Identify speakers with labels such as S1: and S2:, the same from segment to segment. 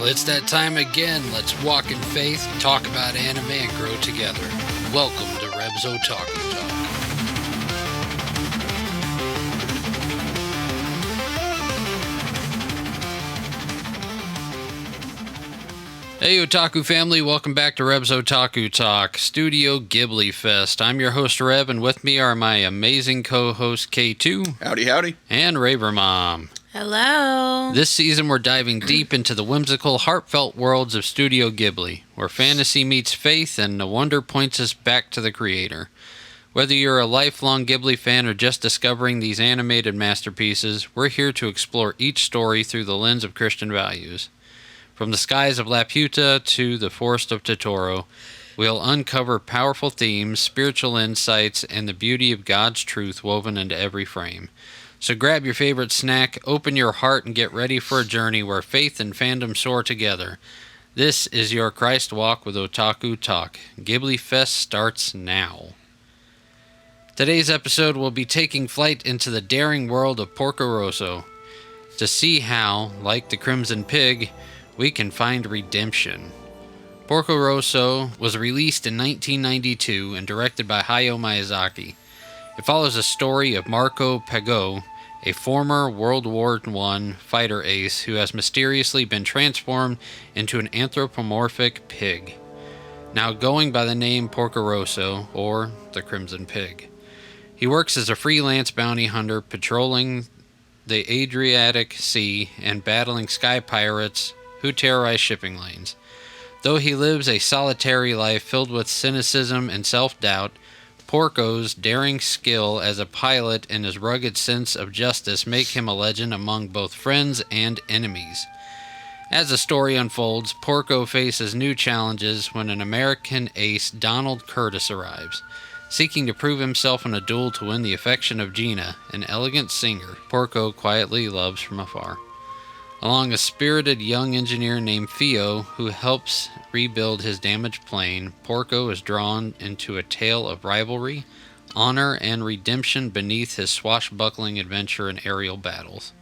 S1: Well, it's that time again. Let's walk in faith, talk about anime, and grow together. Welcome to Reb's Otaku Talk. Hey Otaku family, welcome back to Reb's Otaku Talk, Studio Ghibli Fest. I'm your host Reb, and with me are my amazing co-host K2.
S2: Howdy, howdy.
S1: And Raver Mom.
S3: Hello.
S1: This season we're diving deep into the whimsical, heartfelt worlds of Studio Ghibli, where fantasy meets faith and the wonder points us back to the creator. Whether you're a lifelong Ghibli fan or just discovering these animated masterpieces, we're here to explore each story through the lens of Christian values. From the skies of Laputa to the forest of Totoro, we'll uncover powerful themes, spiritual insights, and the beauty of God's truth woven into every frame. So grab your favorite snack, open your heart, and get ready for a journey where faith and fandom soar together. This is your Christ Walk with Otaku Talk. Ghibli Fest starts now. Today's episode will be taking flight into the daring world of Porco Rosso to see how, like the Crimson Pig, we can find redemption. Porco Rosso was released in 1992 and directed by Hayao Miyazaki. It follows a story of Marco Pago, a former World War I fighter ace who has mysteriously been transformed into an anthropomorphic pig, now going by the name Porco Rosso, or the Crimson Pig. He works as a freelance bounty hunter patrolling the Adriatic Sea and battling sky pirates who terrorize shipping lanes. Though he lives a solitary life filled with cynicism and self-doubt, Porco's daring skill as a pilot and his rugged sense of justice make him a legend among both friends and enemies. As the story unfolds, Porco faces new challenges when an American ace, Donald Curtis, arrives. Seeking to prove himself in a duel to win the affection of Gina, an elegant singer Porco quietly loves from afar. Along a spirited young engineer named Fio, who helps rebuild his damaged plane, Porco is drawn into a tale of rivalry, honor, and redemption beneath his swashbuckling adventure in aerial battles.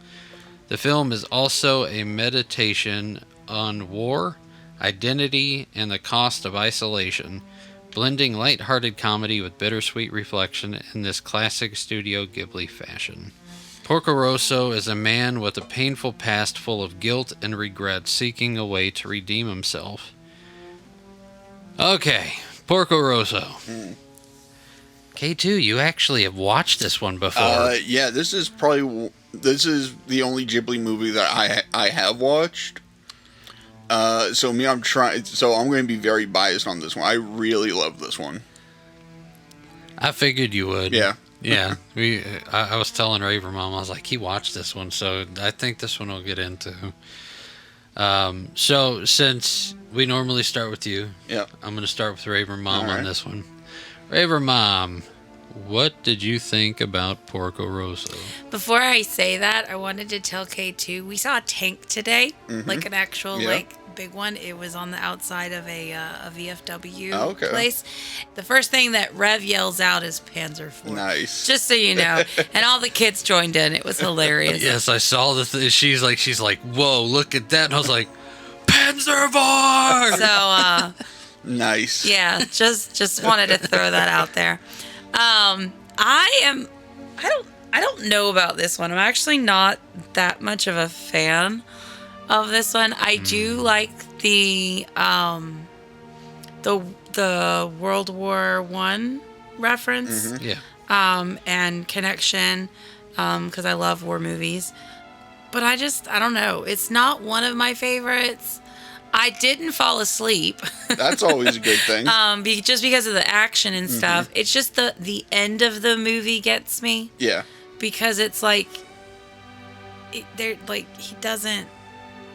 S1: The film is also a meditation on war, identity, and the cost of isolation, blending light-hearted comedy with bittersweet reflection in this classic Studio Ghibli fashion. Porco Rosso is a man with a painful past full of guilt and regret, seeking a way to redeem himself. Okay, Porco Rosso. K2, you actually have watched this one before.
S2: Yeah, this is the only Ghibli movie that I have watched. I'm going to be very biased on this one. I really love this one.
S1: I figured you would.
S2: Yeah.
S1: Yeah, I was telling Raver Mom, I was like, he watched this one, so I think this one we'll get into. So since we normally start with you,
S2: yeah,
S1: I'm going to start with Raver Mom
S2: All right.
S1: on this one. Raver Mom, what did you think about Porco Rosso?
S3: Before I say that, I wanted to tell K2, we saw a tank today, like an actual big one. It was on the outside of a VFW place. The first thing that Rev yells out is Panzer IV.
S2: Nice.
S3: Just so you know. And all the kids joined in. It was hilarious.
S1: Yes, I saw the she's like, whoa, look at that. And I was like, Panzer IV!
S3: So,
S2: nice.
S3: Yeah, just wanted to throw that out there. I don't know about this one. I'm actually not that much of a fan of this one. I do like the World War I reference, and connection, because I love war movies. But I don't know. It's not one of my favorites. I didn't fall asleep.
S2: That's always a good thing.
S3: Just because of the action and stuff. It's just the end of the movie gets me.
S2: Yeah.
S3: Because it's like,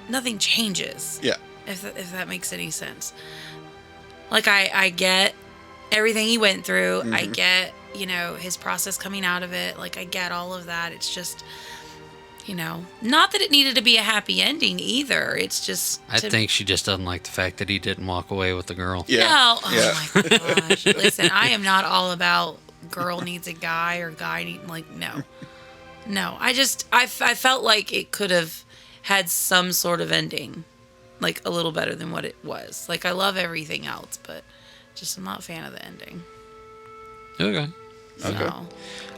S3: nothing changes.
S2: Yeah.
S3: If that makes any sense. Like, I get everything he went through. I get, his process coming out of it. Like, I get all of that. It's just, not that it needed to be a happy ending either. It's just...
S1: I think she just doesn't like the fact that he didn't walk away with the girl.
S2: Yeah.
S3: No. Oh, my gosh. Listen, I am not all about girl needs a guy or guy need... Like, no. No. I felt like it could have had some sort of ending. like a little better than what it was. Like I love everything else, but just I'm not a fan of the ending.
S1: Okay.
S3: So,
S2: Okay.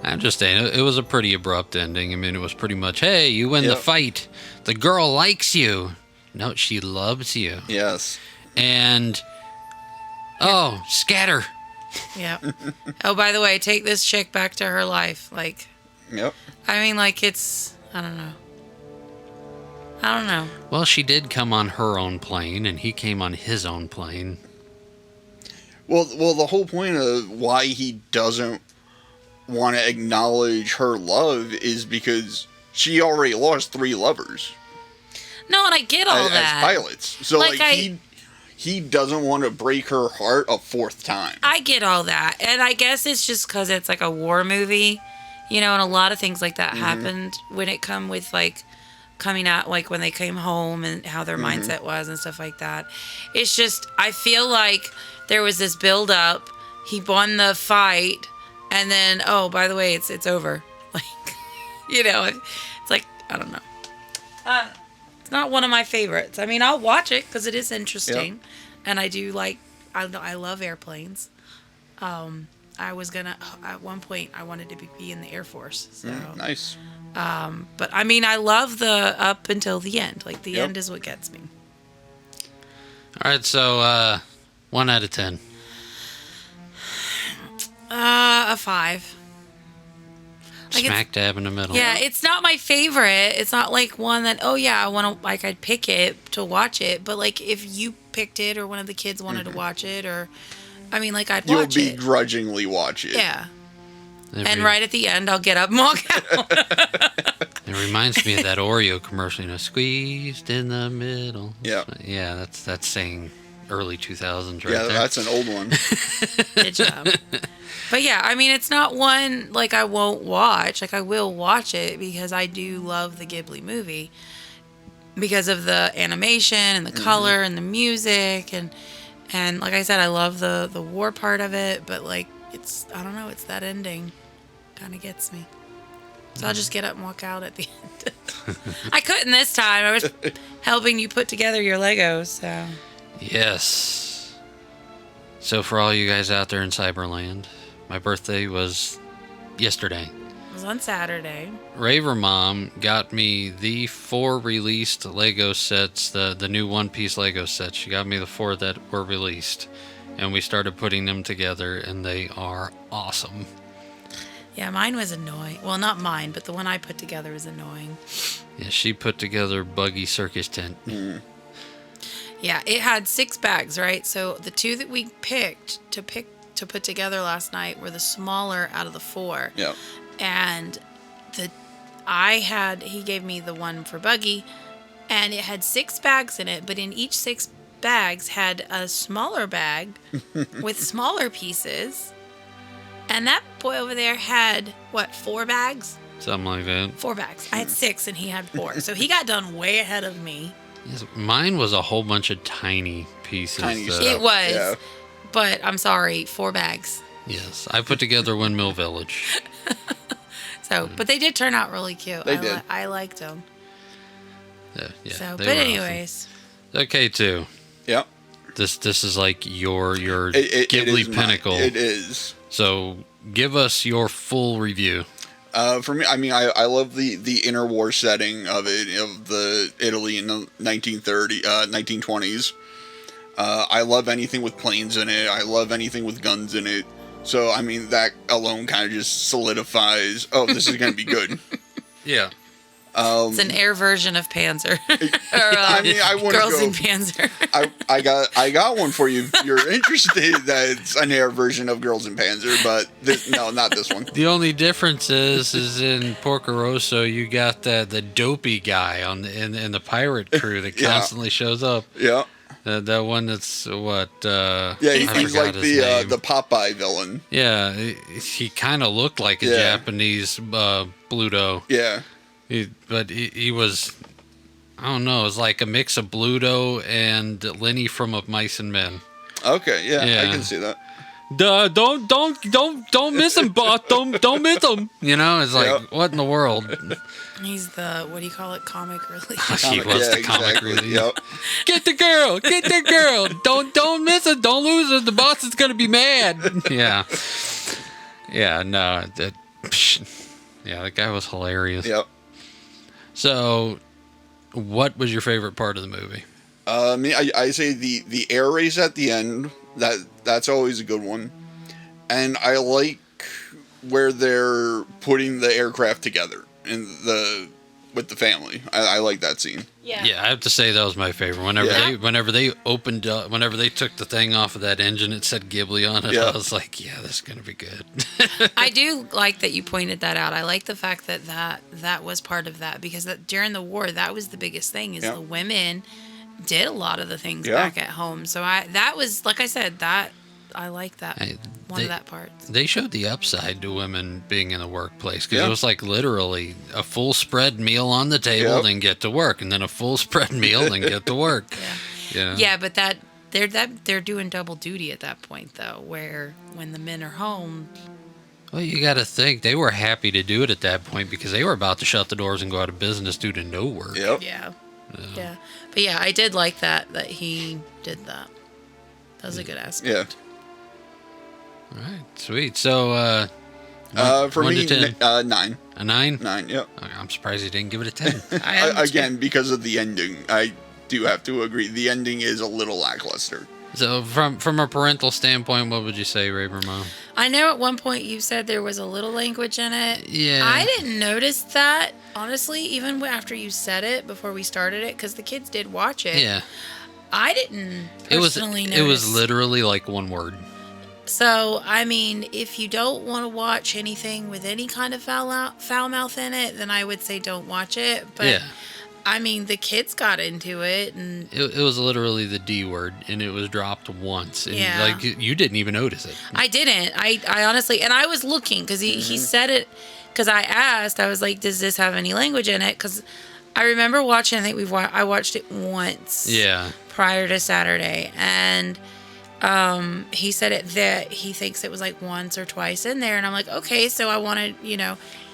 S1: I understand. It was a pretty abrupt ending. I mean, it was pretty much, hey, you win the
S2: Yep.
S1: fight. The girl likes you. No, she loves you.
S2: Yes.
S1: And, oh, scatter.
S3: yeah. Oh, by the way, take this chick back to her life. Like,
S2: Yep.
S3: I mean, like it's, I don't know.
S1: Well, she did come on her own plane, and he came on his own plane.
S2: Well, the whole point of why he doesn't want to acknowledge her love is because she already lost 3 lovers
S3: No, and I get all
S2: as
S3: that.
S2: pilots. So
S3: Like,
S2: he doesn't want to break her heart a 4th time.
S3: I get all that. And I guess it's just because it's like a war movie, you know, and a lot of things like that happened when it come with like coming out, like when they came home and how their mindset was and stuff like that. It's just, I feel like there was this build up. He won the fight. And then, oh, by the way, it's over. Like, you know, it's like, I don't know. It's not one of my favorites. I mean, I'll watch it because it is interesting.
S2: Yep.
S3: And I do like, I love airplanes. I was going to, at one point, I wanted to be in the Air Force. So,
S2: Nice.
S3: but I mean, I love the up until the end. Like, the
S2: Yep.
S3: end is what gets me.
S1: All right, so 1 out of 10.
S3: A 5. Like
S1: Smack dab in the middle.
S3: Yeah, it's not my favorite. It's not like one that, oh yeah, I want to, like, I'd pick it to watch it. But like, if you picked it or one of the kids wanted to watch it, or, I mean, like, I'd
S2: You'll
S3: watch it.
S2: begrudgingly watch it.
S3: Yeah.
S1: It
S3: And
S1: re-
S3: right at the end, I'll get up and walk out.
S1: It reminds me of that Oreo commercial, you know, squeezed in the middle.
S2: Yeah.
S1: Yeah, that's saying early 2000s right
S2: Yeah,
S1: there.
S2: that's an old one.
S3: Good job. But yeah, I mean, it's not one, like, I won't watch. Like, I will watch it because I do love the Ghibli movie because of the animation and the color and the music. And like I said, I love the war part of it. But, like, it's, I don't know, it's that ending kind of gets me. So I'll just get up and walk out at the end. I couldn't this time. I was helping you put together your Legos, so.
S1: Yes. So for all you guys out there in Cyberland, my birthday was yesterday.
S3: It was on Saturday.
S1: Raver Mom got me the 4 released Lego sets, the new One Piece Lego sets. She got me the 4 that were released. And we started putting them together, and they are awesome.
S3: Yeah, mine was annoying. Well, not mine, but the one I put together was annoying.
S1: Yeah, she put together Buggy Circus Tent.
S3: Yeah, it had 6 bags, right? So the 2 that we picked to put together last night were the smaller out of the 4.
S2: Yep.
S3: And he gave me the one for Buggy, and it had 6 bags in it, but in each 6 bags had a smaller bag with smaller pieces. And that boy over there had, 4 bags?
S1: Something like that.
S3: 4 bags. I had 6 and he had 4. So he got done way ahead of me.
S1: Yes, mine was a whole bunch of tiny pieces.
S2: Tiny
S1: that-
S2: stuff.
S3: It was.
S2: Yeah.
S3: But I'm sorry, 4 bags.
S1: Yes, I put together Windmill Village.
S3: So, but they did turn out really cute.
S2: They did.
S3: I liked them.
S1: Yeah,
S3: So,
S1: they
S3: but
S1: were
S3: anyways,
S1: awesome. Okay, too.
S2: Yep.
S1: This is like your
S2: It
S1: Ghibli
S2: is
S1: pinnacle.
S2: It is.
S1: So give us your full review.
S2: For me, I mean, I love the interwar setting of it, of the Italy in the 1920s. I love anything with planes in it. I love anything with guns in it. So, I mean, that alone kind of just solidifies, oh, this is going to be good.
S1: Yeah.
S3: it's an air version of Panzer.
S2: I mean, I want
S3: Girls
S2: to
S3: in
S2: go.
S3: Panzer.
S2: I got one for you if you're interested. That's an air version of Girls in Panzer, but no, not this one.
S1: The only difference is in Porco Rosso, you got the dopey guy in the pirate crew that
S2: Yeah.
S1: constantly shows up.
S2: Yeah,
S1: That one that's what?
S2: yeah,
S1: I
S2: he's
S1: forgot
S2: like
S1: his name.
S2: the Popeye villain.
S1: Yeah, he kind of looked like a
S2: Yeah.
S1: Japanese Bluto.
S2: Yeah,
S1: But he was, I don't know, it was like a mix of Bluto and Lenny from Of Mice and Men.
S2: okay, yeah, I
S1: Yeah.
S2: can see that.
S1: don't miss him, boss. Don't miss him. You know, it's like,
S2: Yep.
S1: what in the world?
S3: He's the, what do you call it, comic relief.
S1: He was the comic
S2: exactly.
S1: relief.
S2: Yep.
S1: Get the girl. Don't miss her. Don't lose her. The boss is gonna be mad. Yeah. Yeah. No. That guy was hilarious.
S2: Yep.
S1: So, what was your favorite part of the movie?
S2: I say the air race at the end. That's always a good one, and I like where they're putting the aircraft together with the family. I like that scene.
S3: Yeah.
S1: Yeah, I have to say that was my favorite. Whenever they opened up, whenever they took the thing off of that engine, it said Ghibli on it.
S2: Yeah.
S1: I was like, yeah, this is gonna be good.
S3: I do like that you pointed that out. I like the fact that was part of that, because during the war, that was the biggest thing, is the women did a lot of the things back at home. So that was, like I said, that I like that of that part.
S1: They showed the upside to women being in the workplace, because it was like literally a full spread meal on the table, then get to work, and then a full spread meal, then get to work.
S3: Yeah, but they're doing double duty at that point, though, where when the men are home.
S1: Well, you got to think they were happy to do it at that point, because they were about to shut the doors and go out of business due to no work.
S2: Yep.
S3: Yeah. But yeah, I did like that he did that. That was a good aspect.
S2: Yeah.
S1: All right, sweet. So,
S2: For
S1: 1
S2: me,
S1: to 10.
S2: 9.
S1: A 9?
S2: 9. Yep.
S1: I'm surprised he didn't give it a 10.
S2: Again, because of the ending, I do have to agree. The ending is a little lackluster.
S1: So, from a parental standpoint, what would you say, Raver Mom?
S3: I know at one point you said there was a little language in it.
S1: Yeah.
S3: I didn't notice that, honestly, even after you said it before we started it, because the kids did watch it.
S1: Yeah.
S3: I didn't personally notice.
S1: It was literally like one word.
S3: So, I mean, if you don't want to watch anything with any kind of foul mouth in it, then I would say don't watch it. But, I mean, the kids got into it. And
S1: It was literally the D word, and it was dropped once. And like, you didn't even notice it.
S3: I didn't. I honestly, and I was looking, because he said it, because I asked, I was like, does this have any language in it? Because I remember watching, I think I watched it once.
S1: Yeah.
S3: Prior to Saturday, and he said that he thinks it was like once or twice in there, and I'm like, okay, so I wanted,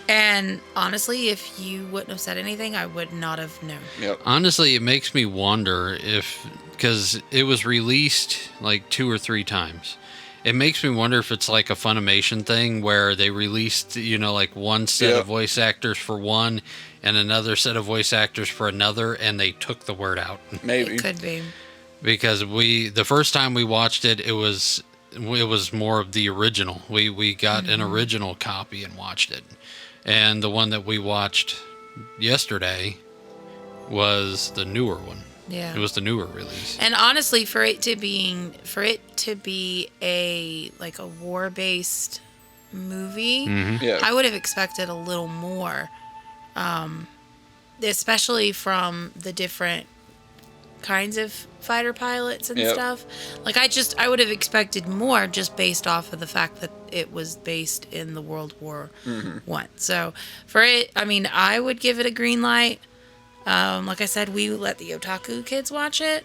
S3: and honestly, if you wouldn't have said anything, I would not have known.
S2: Yep.
S1: Honestly, it makes me wonder because it was released like 2 or 3 times. It makes me wonder if it's like a Funimation thing where they released, like one set of voice actors for one and another set of voice actors for another, and they took the word out.
S2: Maybe.
S3: It could be.
S1: Because the first time we watched it, it was more of the original. We got an original copy and watched it. And the one that we watched yesterday was the newer one.
S3: Yeah.
S1: It was the newer release.
S3: And honestly, for it to be a war-based movie, I would have expected a little more, especially from the different kinds of fighter pilots and stuff. Like, I would have expected more, just based off of the fact that it was based in the World War One. So for it, I mean, I would give it a green light. Like I said, we let the Otaku kids watch it,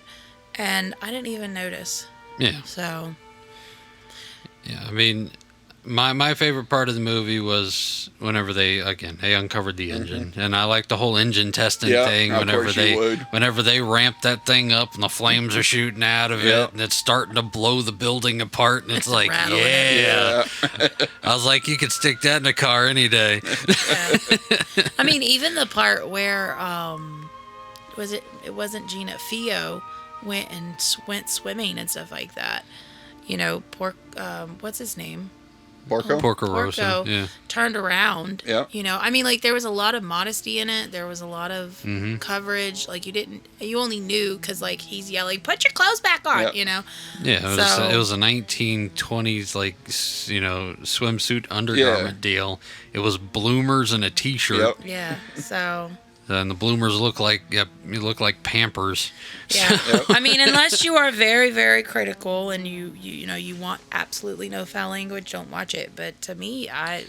S3: and I didn't even notice.
S1: Yeah.
S3: So.
S1: Yeah, I mean, my favorite part of the movie was whenever they uncovered the engine, and I like the whole engine testing thing. Whenever they ramp that thing up and the flames are shooting out of it, and it's starting to blow the building apart, and it's like, I was like, you could stick that in a car any day.
S3: I mean, even the part where it wasn't Gina Fio went swimming and stuff like that. What's his name?
S1: Porco Rosso. Yeah.
S3: Turned around.
S2: Yeah.
S3: I mean, like, there was a lot of modesty in it. There was a lot of coverage. Like, you only knew because, like, he's yelling, "Put your clothes back on,"
S1: Yeah, it was a 1920s, like, swimsuit undergarment deal. It was bloomers and a t-shirt.
S2: Yep.
S3: Yeah. So.
S1: And the bloomers look like like Pampers.
S3: Yeah. I mean, unless you are very, very critical and you want absolutely no foul language, don't watch it. But to me,
S1: like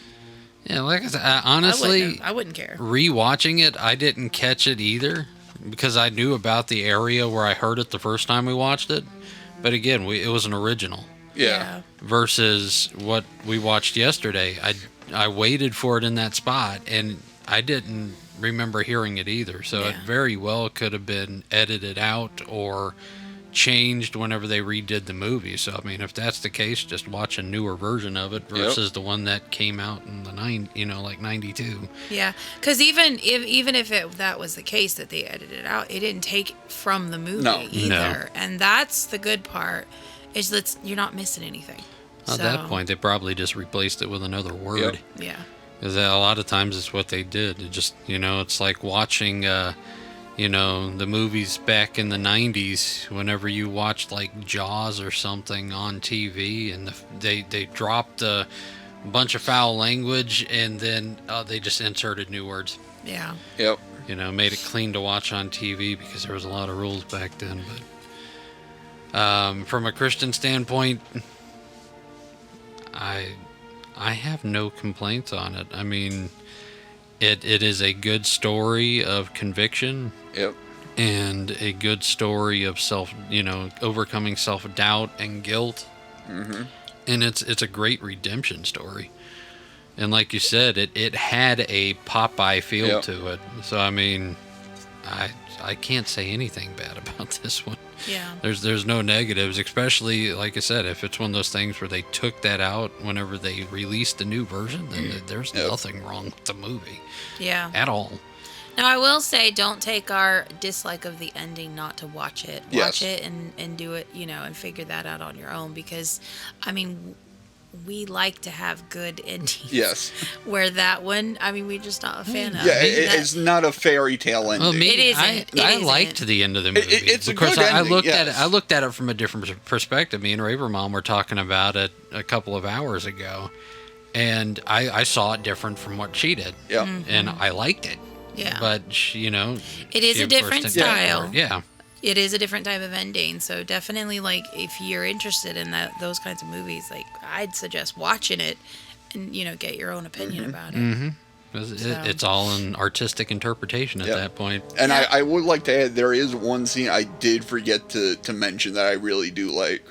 S1: I said, honestly,
S3: I wouldn't care.
S1: Rewatching it, I didn't catch it either because I knew about the area where I heard it the first time we watched it. But again, it was an original.
S2: Yeah.
S1: versus what we watched yesterday. I waited for it in that spot, and I didn't remember hearing it either. So it very well could have been edited out or changed whenever they redid the movie. So I mean, if that's the case, just watch a newer version of it versus the one that came out in the like 92.
S3: Yeah, because even if that was the case that they edited it out, it didn't take from the movie either. And that's the good part, is that you're not missing anything.
S1: At that point, they probably just replaced it with another word.
S3: Yeah.
S1: Because a lot of times it's what they did. It just, it's like watching, the movies back in the 90s, whenever you watched like Jaws or something on TV, and they dropped a bunch of foul language, and then they just inserted new words.
S3: Yeah.
S2: Yep.
S1: Made it clean to watch on TV because there was a lot of rules back then. But from a Christian standpoint, I have no complaints on it. I mean, it is a good story of conviction.
S2: Yep.
S1: And a good story of overcoming self-doubt and guilt.
S2: Mm-hmm.
S1: And it's a great redemption story. And like you said, it had a Popeye feel to it. So I mean, I can't say anything bad about this one.
S3: Yeah.
S1: There's no negatives, especially like I said, if it's one of those things where they took that out whenever they released the new version, then there's nothing wrong with the movie.
S3: Yeah.
S1: At all.
S3: Now, I will say, don't take our dislike of the ending not to watch it. Watch it and do it, and figure that out on your own, because, I mean, we like to have good endings.
S2: Yes.
S3: Where that one, I mean, we're just not a fan of.
S2: Yeah, it's not a fairy tale ending.
S1: Well,
S3: it isn't.
S1: I liked the end of the movie.
S2: It's a
S1: because
S2: good
S1: I
S2: ending,
S1: looked at it. I looked at it from a different perspective. Me and Raver Mom were talking about it a couple of hours ago, and I saw it different from what she did.
S2: Yeah.
S3: Mm-hmm.
S1: And I liked it.
S3: Yeah.
S1: But
S3: it is a different style.
S1: Yeah.
S3: It is a different type of ending. So definitely, like, if you're interested in those kinds of movies, like, I'd suggest watching it and, get your own opinion about it.
S1: Mm-hmm. It's all an artistic interpretation at that point.
S2: And I would like to add, there is one scene I did forget to mention that I really do like.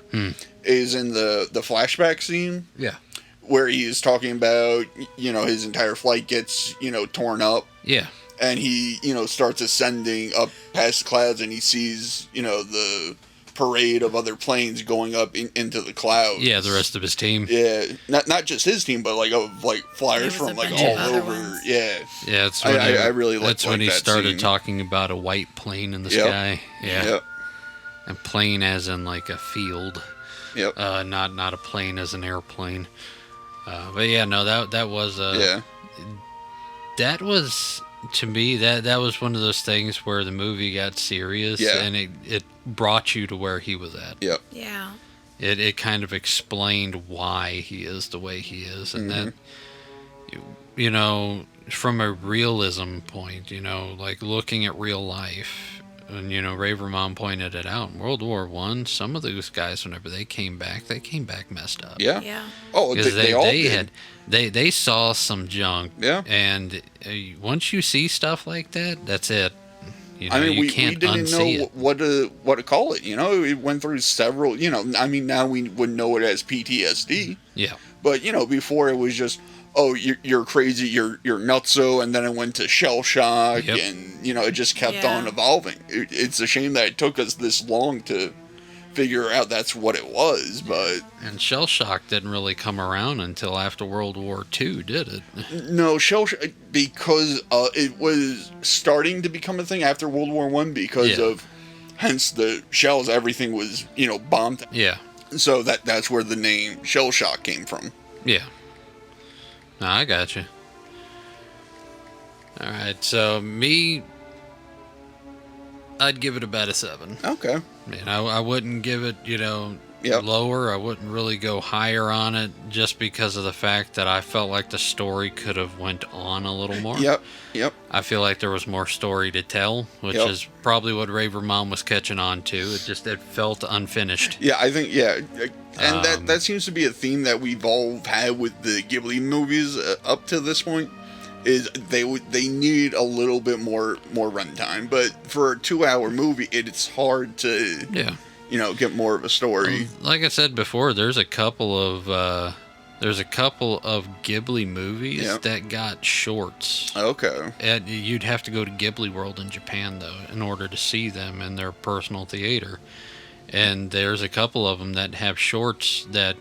S2: Is in the flashback scene.
S1: Yeah.
S2: Where he's talking about, his entire flight gets, torn up.
S1: Yeah.
S2: And he, starts ascending up past the clouds, and he sees, the parade of other planes going up into the clouds.
S1: Yeah, the rest of his team.
S2: Yeah, not just his team, but flyers from all over.
S3: Ones.
S2: Yeah,
S1: yeah. It's
S2: I really like.
S1: That's when he
S2: that
S1: started
S2: scene.
S1: talking about a white plane in the sky. Yeah,
S2: Yep.
S1: and plane as in like a field.
S2: Yep.
S1: Not a plane as an airplane. But yeah, no, that was that was. To me, that was one of those things where the movie got serious, and it brought you to where he was at.
S2: Yep.
S3: Yeah.
S1: It kind of explained why he is the way he is, and that, from a realism point, like looking at real life, and Raver Mom pointed it out. In World War I, some of those guys, whenever they came back messed up.
S2: Yeah.
S3: Yeah.
S2: Oh,
S1: because
S2: they all did.
S1: They saw some junk.
S2: Yeah.
S1: And once you see stuff like that, that's it.
S2: We
S1: can't
S2: didn't
S1: unsee
S2: know what to call it. It went through several. Now we would know it as PTSD.
S1: Yeah.
S2: But before it was just, oh, you're crazy, you're nutso, and then it went to shell shock, and it just kept on evolving. It's a shame that it took us this long to figure out that's what it was, but...
S1: And shell shock didn't really come around until after World War II, did it?
S2: No, shell shock, because it was starting to become a thing after World War I because of, hence the shells, everything was, bombed.
S1: Yeah.
S2: So that's where the name shell shock came from.
S1: Yeah. No, I got you. All right, so I'd give it about a 7.
S2: Okay.
S1: I wouldn't give it, lower. I wouldn't really go higher on it just because of the fact that I felt like the story could have went on a little more.
S2: Yep.
S1: I feel like there was more story to tell, which is probably what Raver Mom was catching on to. It felt unfinished.
S2: Yeah, I think, and that seems to be a theme that we've all had with the Ghibli movies up to this point. Is they need a little bit more runtime, but for a 2-hour movie, it's hard to get more of a story.
S1: Like I said before, there's a couple of Ghibli movies that got shorts.
S2: Okay.
S1: And you'd have to go to Ghibli World in Japan, though, in order to see them in their personal theater. And there's a couple of them that have shorts that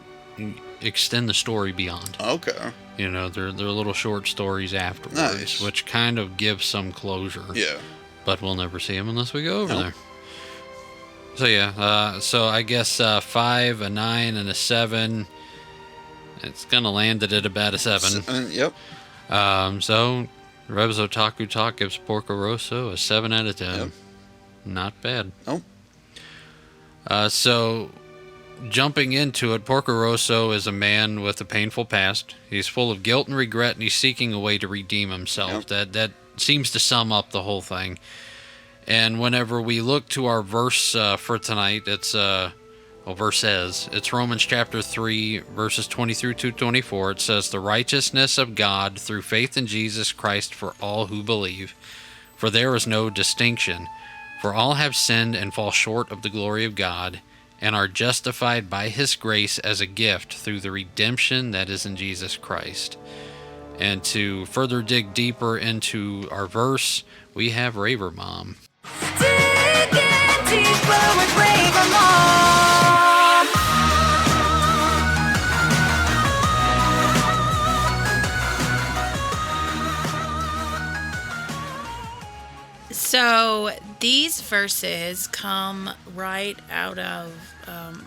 S1: extend the story beyond.
S2: Okay.
S1: They're little short stories afterwards, which kind of gives some closure.
S2: Yeah.
S1: But we'll never see them unless we go over there. So yeah, so I guess 5, a 9, and a 7. It's gonna land it at about a 7.
S2: Yep.
S1: So Rev's Otaku Talk gives Porco Rosso a 7 out of 10.
S2: Yep.
S1: Not bad.
S2: Nope.
S1: So jumping into it, Porco Rosso is a man with a painful past. He's full of guilt and regret, and he's seeking a way to redeem himself.
S2: Yep.
S1: That seems to sum up the whole thing. And whenever we look to our verse for tonight, it's verses. It's Romans chapter 3, verses 20 through 24. It says, "The righteousness of God through faith in Jesus Christ for all who believe. For there is no distinction. For all have sinned and fall short of the glory of God, and are justified by his grace as a gift through the redemption that is in Jesus Christ." And to further dig deeper into our verse, we have Raver Mom.
S4: Dig in deeper with Raver Mom.
S3: So these verses come right out of,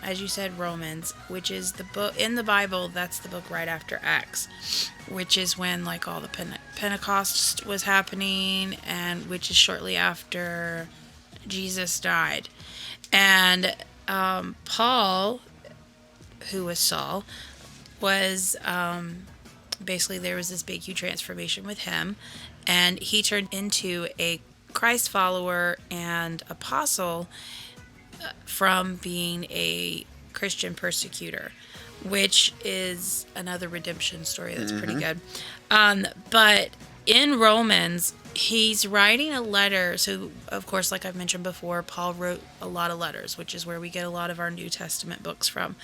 S3: as you said, Romans, which is the book in the Bible. That's the book right after Acts, which is when like all the Pentecost was happening, and which is shortly after Jesus died. And Paul, who was Saul, was basically there was this big, huge transformation with him, and he turned into a Christ follower and apostle from being a Christian persecutor, which is another redemption story that's pretty good. But in Romans, he's writing a letter. So, of course, like I've mentioned before, Paul wrote a lot of letters, which is where we get a lot of our New Testament books from.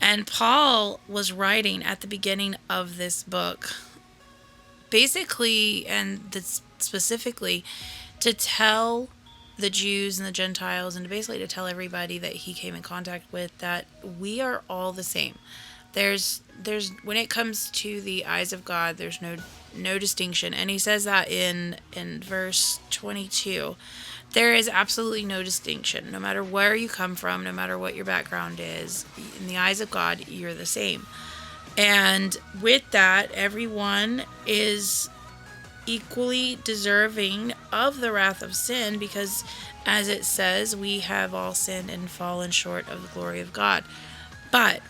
S3: And Paul was writing at the beginning of this book, basically, and specifically, to tell the Jews and the Gentiles, and basically to tell everybody that he came in contact with, that we are all the same. There's when it comes to the eyes of God, there's no distinction. And he says that in verse 22. There is absolutely no distinction. No matter where you come from, no matter what your background is, in the eyes of God, you're the same. And with that, everyone is equally deserving of the wrath of sin, because as it says, we have all sinned and fallen short of the glory of God. But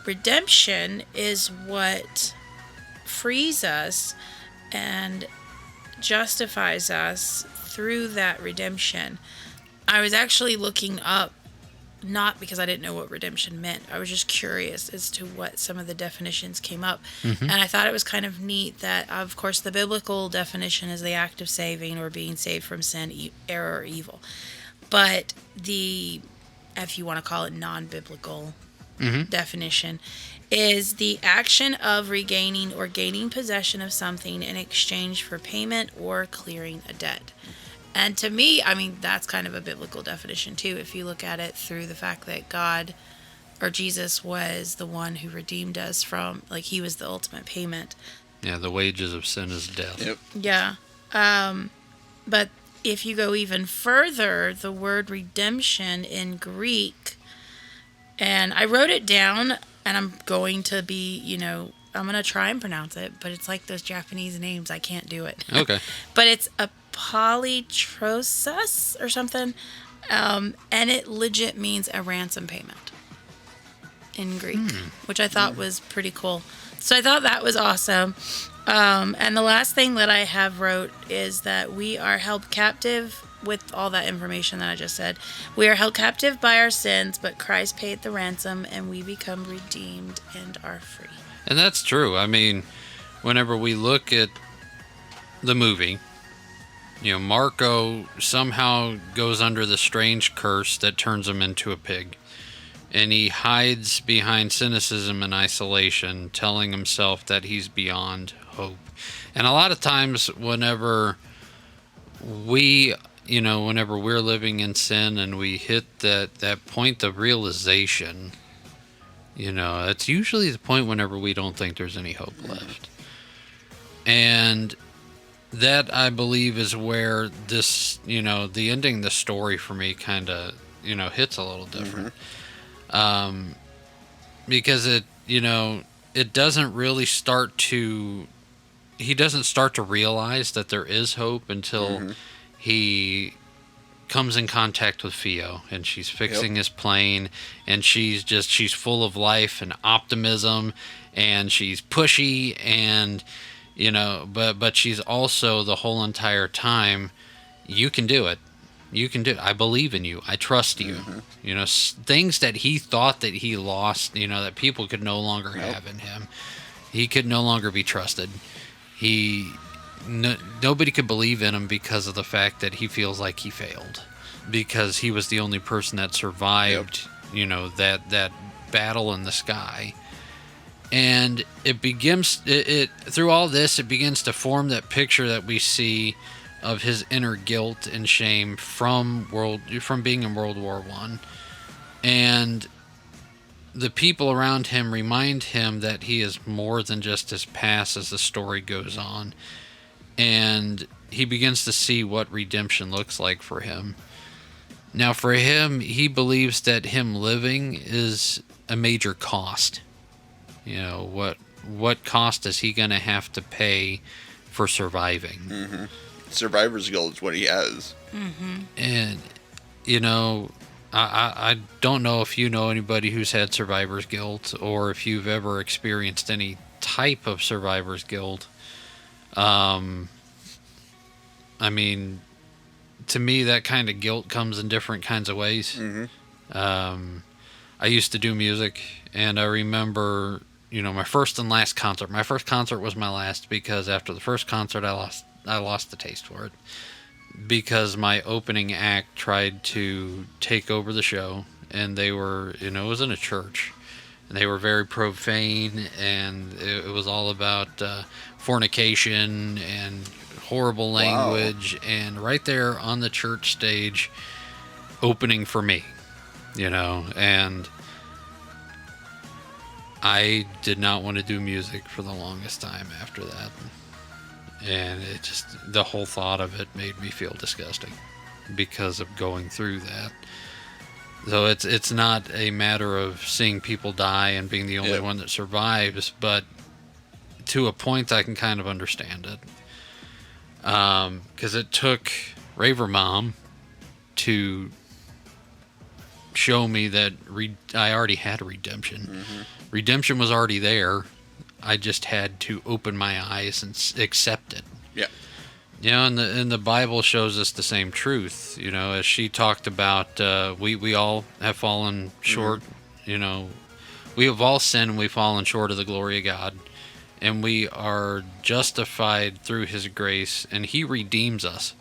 S3: redemption is what frees us and justifies us through that redemption. I was actually looking up, not because I didn't know what redemption meant. I was just curious as to what some of the definitions came up. And I thought it was kind of neat that, of course, the biblical definition is the act of saving or being saved from sin, error, or evil. But the, if you want to call it non-biblical definition, is the action of regaining or gaining possession of something in exchange for payment or clearing a debt. And to me, I mean, that's kind of a biblical definition too, if you look at it through the fact that God or Jesus was the one who redeemed us from, like, he was the ultimate payment.
S1: Yeah, the wages of sin is death.
S2: Yep.
S3: Yeah. But if you go even further, the word redemption in Greek, and I wrote it down, and I'm going to be, I'm going to try and pronounce it, but it's like those Japanese names. I can't do it.
S1: Okay.
S3: But it's a polytrosus or something, and it legit means a ransom payment in Greek, which I thought was pretty cool. So I thought that was awesome. And the last thing that I have wrote is that we are held captive with all that information that I just said. We are held captive by our sins, but Christ paid the ransom, and we become redeemed and are free.
S1: And that's true. I mean, whenever we look at the movie, Marco somehow goes under the strange curse that turns him into a pig. And he hides behind cynicism and isolation, telling himself that he's beyond hope. And a lot of times, whenever whenever we're living in sin and we hit that point of realization, it's usually the point whenever we don't think there's any hope left. And that, I believe, is where this, the ending of the story for me kind of, hits a little different. Because it doesn't really he doesn't start to realize that there is hope until he comes in contact with Fio, and she's fixing his plane, and she's full of life and optimism, and she's pushy, and but she's also, the whole entire time, you can do it. You can do it. I believe in you. I trust you. Things that he thought that he lost, that people could no longer have in him. He could no longer be trusted. Nobody could believe in him because of the fact that he feels like he failed. Because he was the only person that survived, that battle in the sky. And it begins, through all this, it begins to form that picture that we see of his inner guilt and shame from being in World War I. And the people around him remind him that he is more than just his past as the story goes on. And he begins to see what redemption looks like for him. Now, for him, he believes that him living is a major cost. What cost is he going to have to pay for surviving?
S2: Survivor's guilt is what he has.
S1: And, I don't know if you know anybody who's had survivor's guilt, or if you've ever experienced any type of survivor's guilt. I mean, to me, that kind of guilt comes in different kinds of ways. I used to do music, and I remember, my first and last concert. My first concert was my last, because after the first concert, I lost the taste for it, because my opening act tried to take over the show, and they were, it was in a church, and they were very profane, and it was all about fornication and horrible language. And right there on the church stage, opening for me, and I did not want to do music for the longest time after that. And it just, the whole thought of it made me feel disgusting because of going through that. So it's not a matter of seeing people die and being the only one that survives, but to a point I can kind of understand it. Because it took Raver Mom to show me that I already had a redemption. Redemption was already there. I just had to open my eyes and accept it. And the Bible shows us the same truth. As she talked about, we all have fallen short. We have all sinned and we've fallen short of the glory of God. And we are justified through his grace, and he redeems us.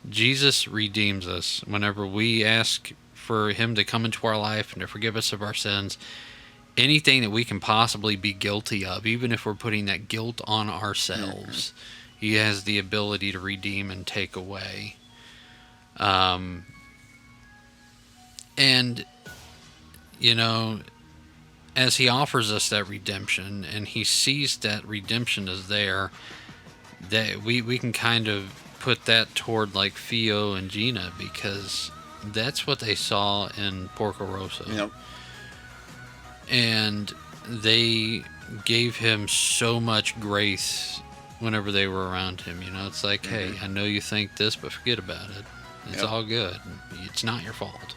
S1: Jesus redeems us whenever we ask for him to come into our life and to forgive us of our sins. Anything that we can possibly be guilty of, even if we're putting that guilt on ourselves, he has the ability to redeem and take away. And, as he offers us that redemption, and he sees that redemption is there, that we can kind of put that toward like Fio and Gina, because that's what they saw in Porco Rosso. And they gave him so much grace whenever they were around him. It's like, hey, I know you think this, but forget about it. It's all good. It's not your fault.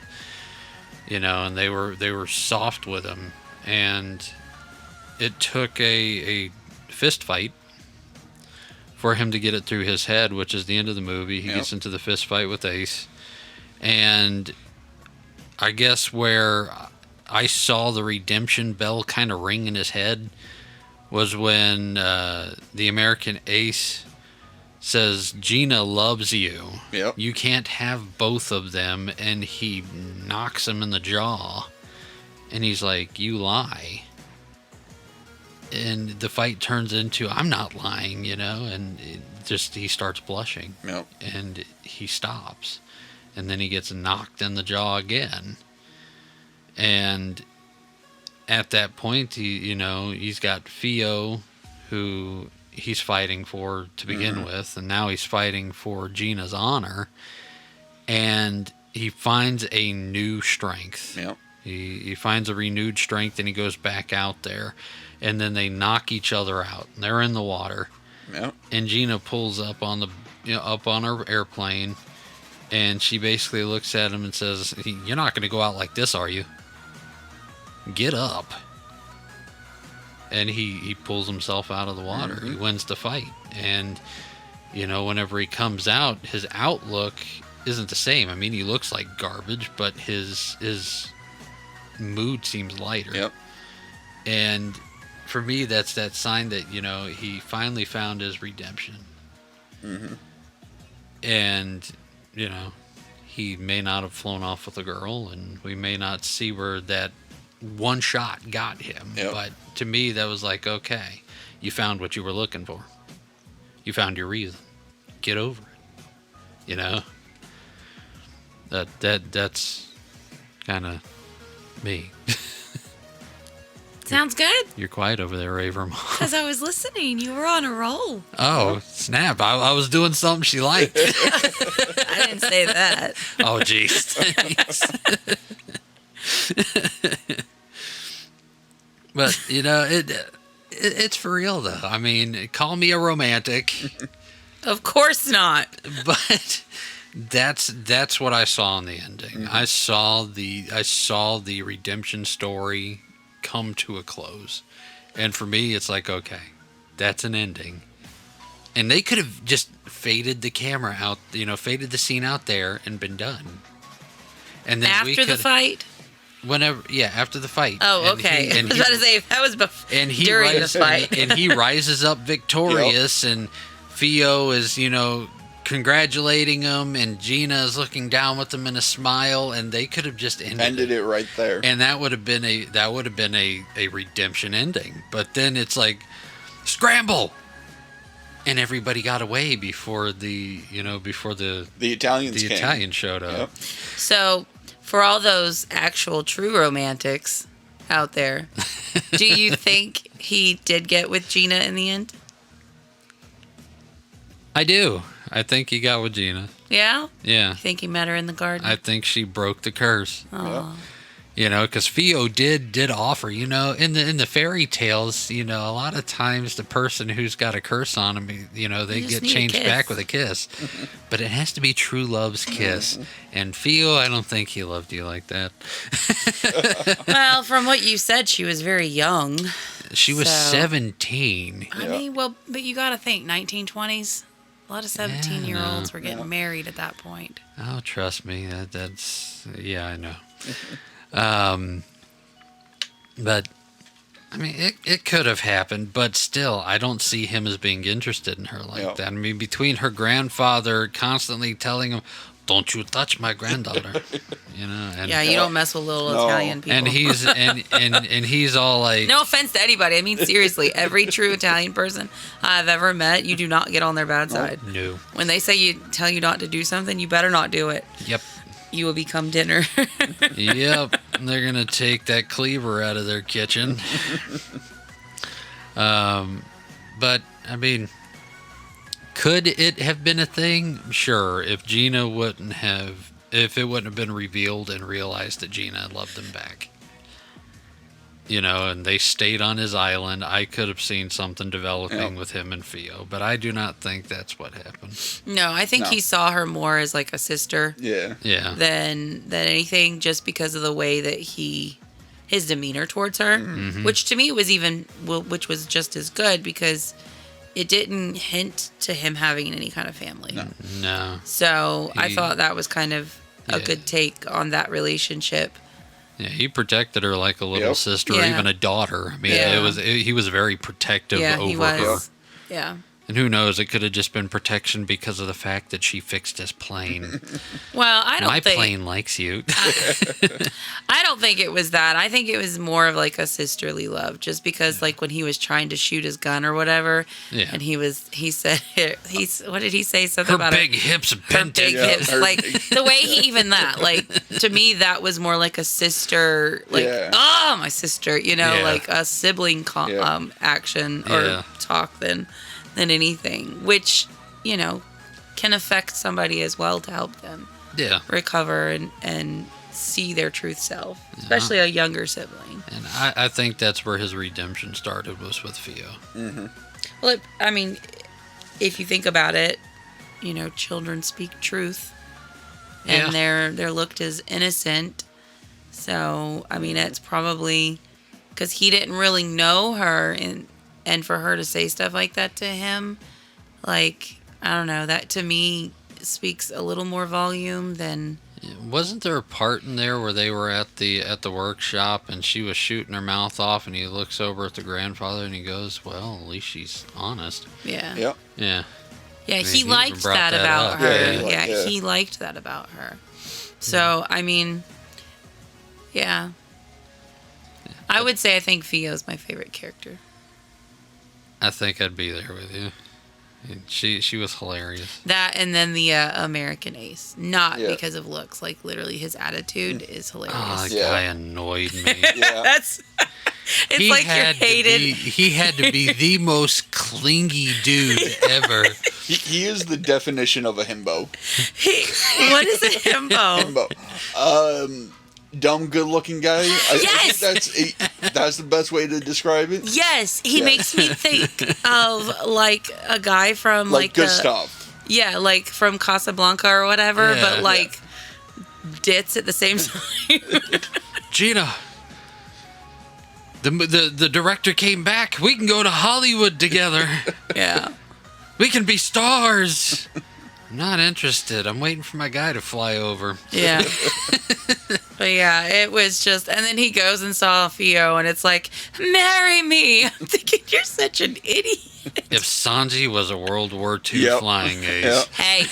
S1: And they were soft with him. And it took a fist fight for him to get it through his head, which is the end of the movie. He gets into the fist fight with Ace. And I guess where I saw the redemption bell kind of ring in his head was when the American Ace says, Gina loves you.
S2: Yep.
S1: You can't have both of them. And he knocks him in the jaw. And he's like, you lie. And the fight turns into, I'm not lying, and he starts blushing.
S2: Yep.
S1: And he stops. And then he gets knocked in the jaw again. And at that point, he's got Theo, who he's fighting for to begin with, and now he's fighting for Gina's honor. And he finds a new strength.
S2: Yep.
S1: He finds a renewed strength, and he goes back out there. And then they knock each other out. They're in the water.
S2: Yep.
S1: And Gina pulls up on up on her airplane, and she basically looks at him and says, "You're not going to go out like this, are you? Get up." And he pulls himself out of the water. He wins the fight. And whenever he comes out, his outlook isn't the same. I mean, he looks like garbage, but his mood seems lighter.
S2: Yep.
S1: And for me, that's that sign that, he finally found his redemption.
S2: Mm-hmm.
S1: And, he may not have flown off with a girl, and we may not see where that one shot got him.
S2: Yep.
S1: But to me, that was like, okay, you found what you were looking for. You found your reason. Get over it. That's kind of me.
S3: Sounds good.
S1: You're quiet over there, Raver Mom.
S3: Because I was listening. You were on a roll.
S1: Oh, snap. I was doing something she liked.
S3: I didn't say that.
S1: Oh, jeez. Thanks. But, it's for real, though. I mean, call me a romantic.
S3: Of course not.
S1: But that's what I saw in the ending. I saw the redemption story come to a close. And for me, it's like, okay, that's an ending. And they could have just faded the camera out, faded the scene out there and been done. And then
S3: After the fight?
S1: After the fight.
S3: Oh, okay. I was about to say, that was during the fight.
S1: And he rises up victorious, and Theo is, congratulating him, and Gina is looking down with him in a smile, and they could have just ended
S2: it right there.
S1: And that would have been a redemption ending. But then it's like, scramble, and everybody got away before the Italian showed up.
S2: Yep.
S3: So, for all those actual true romantics out there, do you think he did get with Gina in the end?
S1: I do. I think he got with Gina.
S3: Yeah?
S1: Yeah.
S3: You think he met her in the garden?
S1: I think she broke the curse.
S3: Oh.
S1: Because Theo did offer, in the fairy tales, a lot of times the person who's got a curse on them, they get changed back with a kiss. But it has to be true love's kiss. And Theo, I don't think he loved you like that.
S3: Well, from what you said, she was very young.
S1: She was 17.
S3: I mean, but you got to think, 1920s. A lot of 17-year-olds were getting married at that point.
S1: Oh, trust me. That's I know. But I mean, it could have happened, but still, I don't see him as being interested in her like that. I mean, between her grandfather constantly telling him, "Don't you touch my granddaughter," And,
S3: you don't mess with little Italian people.
S1: And he's and he's all like,
S3: no offense to anybody. I mean, seriously, every true Italian person I've ever met, you do not get on their bad side.
S1: No.
S3: When they tell you not to do something, you better not do it.
S1: Yep.
S3: You will become dinner.
S1: Yep. They're gonna take that cleaver out of their kitchen. But I mean, could it have been a thing? Sure. If it wouldn't have been revealed and realized that Gina loved him back. And they stayed on his island, I could have seen something developing with him and Theo, but I do not think that's what happened.
S3: No, I think he saw her more as like a sister.
S2: Yeah.
S1: Yeah.
S3: Than anything, just because of the way that his demeanor towards her, which to me was which was just as good because it didn't hint to him having any kind of family.
S1: No.
S3: So I thought that was kind of a good take on that relationship.
S1: Yeah, he protected her like a little sister, or even a daughter. I mean, he was very protective over her.
S3: Yeah.
S1: And who knows, it could have just been protection because of the fact that she fixed his plane.
S3: Well, I don't
S1: My
S3: think
S1: plane likes you.
S3: I don't think it was that. I think it was more of like a sisterly love, just because like when he was trying to shoot his gun or whatever,
S1: Yeah.
S3: and he said what did he say, something
S1: Her
S3: about
S1: big hips
S3: her
S1: bent
S3: big
S1: it.
S3: hips,
S2: her
S3: like
S2: big-
S3: the way he even that, like to me that was more like a sister, like
S2: Yeah.
S3: oh my sister,
S1: Yeah.
S3: like a sibling
S2: Yeah.
S3: action or
S1: Yeah.
S3: talk than anything, which can affect somebody as well to help them
S1: Yeah.
S3: recover and see their truth self, especially a younger sibling.
S1: And I think that's where his redemption started, was with Theo.
S3: Well, I mean, if you think about it, children speak truth, and they're looked as innocent. So, I mean, it's probably because he didn't really know her, and for her to say stuff like that to him, like, I don't know, that to me speaks a little more volume than.
S1: Wasn't there a part in there where they were at the workshop and she was shooting her mouth off and he looks over at the grandfather and he goes, well, at least she's honest.
S3: Yeah.
S2: Yep.
S1: Yeah.
S3: Yeah,
S1: I mean,
S3: he
S1: he
S3: liked
S1: even brought
S3: that
S1: that
S3: about
S1: up.
S3: her.
S2: Yeah,
S3: Yeah,
S2: yeah.
S3: he liked that about her. So, I mean, yeah. I would say I think Theo's my favorite character.
S1: I think I'd be there with you. And she was hilarious.
S3: That and then the American Ace. Not
S2: Yeah.
S3: because of looks. Like, literally, his attitude is hilarious.
S1: Oh, that
S2: Yeah.
S1: guy annoyed me.
S2: Yeah.
S3: That's... It's
S1: He
S3: like you're
S1: had to
S3: hated.
S1: he had to be the most clingy dude ever.
S2: He is the definition of a himbo.
S3: What is a himbo?
S2: Himbo. Dumb, good-looking guy.
S3: Yes!
S2: I think that's the best way to describe it.
S3: Yes, he
S2: Yeah.
S3: makes me think of, like, a guy from,
S2: Like
S3: the...
S2: Gustav.
S3: Yeah, like from Casablanca or whatever,
S1: Yeah.
S3: but like dits at the same time.
S1: Gina, the director came back. We can go to Hollywood together.
S3: Yeah.
S1: We can be stars. I'm not interested. I'm waiting for my guy to fly over.
S3: Yeah. But yeah, it was just, and then he goes and saw Theo, and it's like, marry me. I'm thinking, you're such an idiot.
S1: If Sanji was a World War II
S2: Yep.
S1: flying ace,
S2: Yep.
S3: Hey,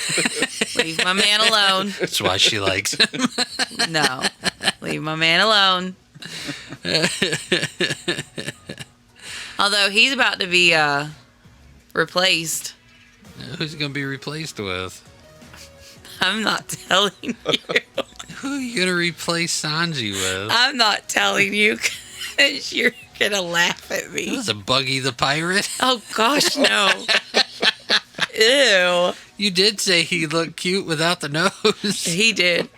S3: leave my man alone.
S1: that's why she likes him.
S3: No, leave my man alone. Although he's about to be replaced.
S1: Who's he going to be replaced with?
S3: I'm not telling you.
S1: Who are you going to replace Sanji with?
S3: I'm not telling you because you're going to laugh at me.
S1: Was it Buggy the Pirate?
S3: Oh, gosh, no. Ew.
S1: You did say he looked cute without the nose.
S3: He did.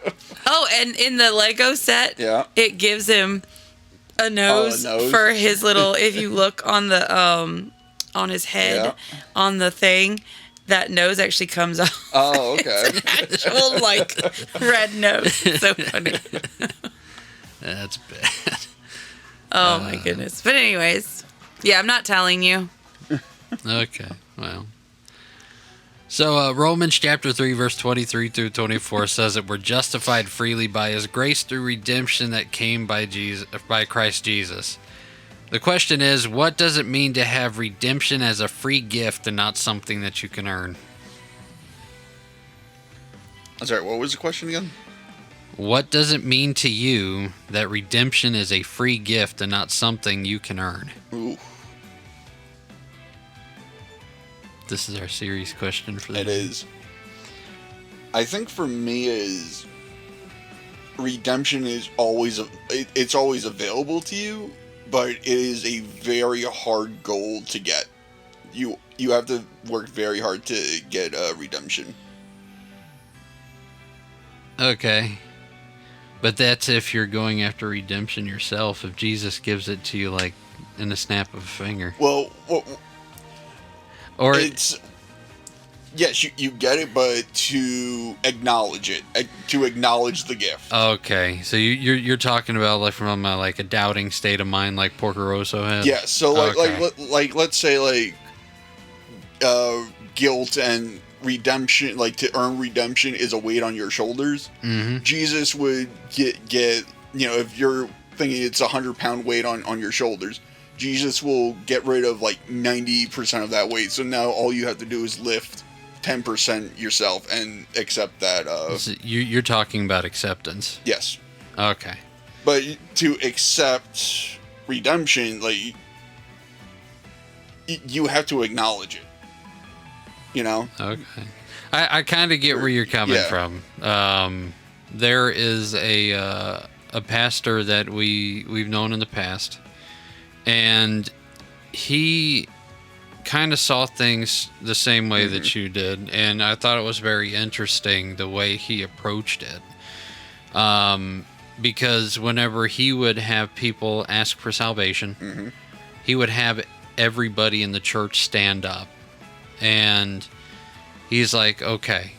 S3: Oh, and in the Lego set,
S2: Yeah.
S3: it gives him a nose,
S2: nose.
S3: for his little, if you look on the, on his head, on the thing, that nose actually comes off.
S2: Oh, okay.
S3: Actual, like, red nose. It's so funny.
S1: That's bad.
S3: Oh, my goodness. But anyways, yeah, I'm not telling you.
S1: Okay, well. So Romans chapter 3, verse 23 through 24 says that we're justified freely by his grace through redemption that came by Christ Jesus. The question is, what does it mean to have redemption as a free gift and not something that you can earn?
S2: I'm sorry, what was the question again?
S1: What does it mean to you that redemption is a free gift and not something you can earn?
S2: Ooh,
S1: This is our serious question for the
S2: it is. I think for me is redemption is always it's always available to you, but it is a very hard goal to get. You have to work very hard to get redemption.
S1: Okay. But that's if you're going after redemption yourself. If Jesus gives it to you, like, in a snap of a finger.
S2: Well,
S1: Or
S2: it's yes, you get it, but to acknowledge it, to acknowledge the gift.
S1: okay, so you're talking about like from like a doubting state of mind, like Porco Rosso had.
S2: Yeah, so
S1: Okay.
S2: like let's say like guilt and redemption, like to earn redemption is a weight on your shoulders.
S1: Mm-hmm.
S2: Jesus would get if you're thinking it's 100-pound weight on your shoulders, Jesus will get rid of like 90% of that weight. So now all you have to do is lift 10% yourself and accept that.
S1: You're talking about acceptance.
S2: Yes.
S1: Okay.
S2: But to accept redemption, like, you have to acknowledge it. You know?
S1: Okay. I kind of get where you're coming from. There is a pastor that we've known in the past, and he kind of saw things the same way that you did, and I thought it was very interesting the way he approached it. Because whenever he would have people ask for salvation, he would have everybody in the church stand up, and he's like, okay,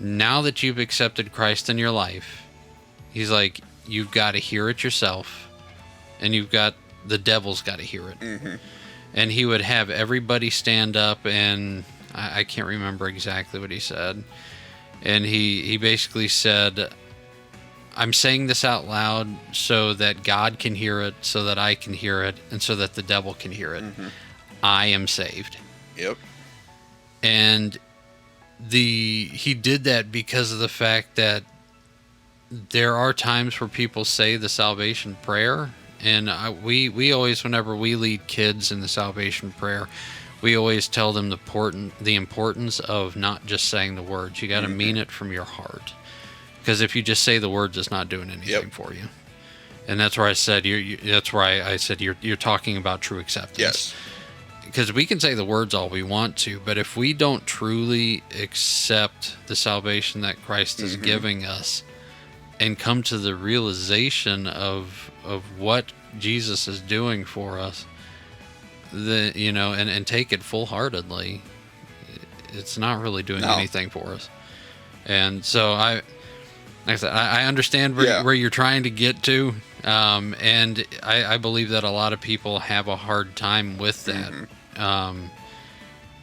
S1: now that you've accepted Christ in your life, he's like, you've got to hear it yourself, and the devil's got to hear it. And he would have everybody stand up, and I can't remember exactly what he said. And he basically said, I'm saying this out loud so that God can hear it, so that I can hear it, and so that the devil can hear it. I am saved.
S2: Yep.
S1: And he did that because of the fact that there are times where people say the salvation prayer, and we always, whenever we lead kids in the salvation prayer, we always tell them the importance of not just saying the words. You got to mean it from your heart, because if you just say the words, it's not doing anything for you. And that's where I said you're talking about true acceptance.
S2: Yes.
S1: Because we can say the words all we want to, but if we don't truly accept the salvation that Christ is giving us, and come to the realization of what Jesus is doing for us, and take it full-heartedly, it's not really doing anything for us. And so like I said, I understand where you're trying to get to, and I believe that a lot of people have a hard time with that,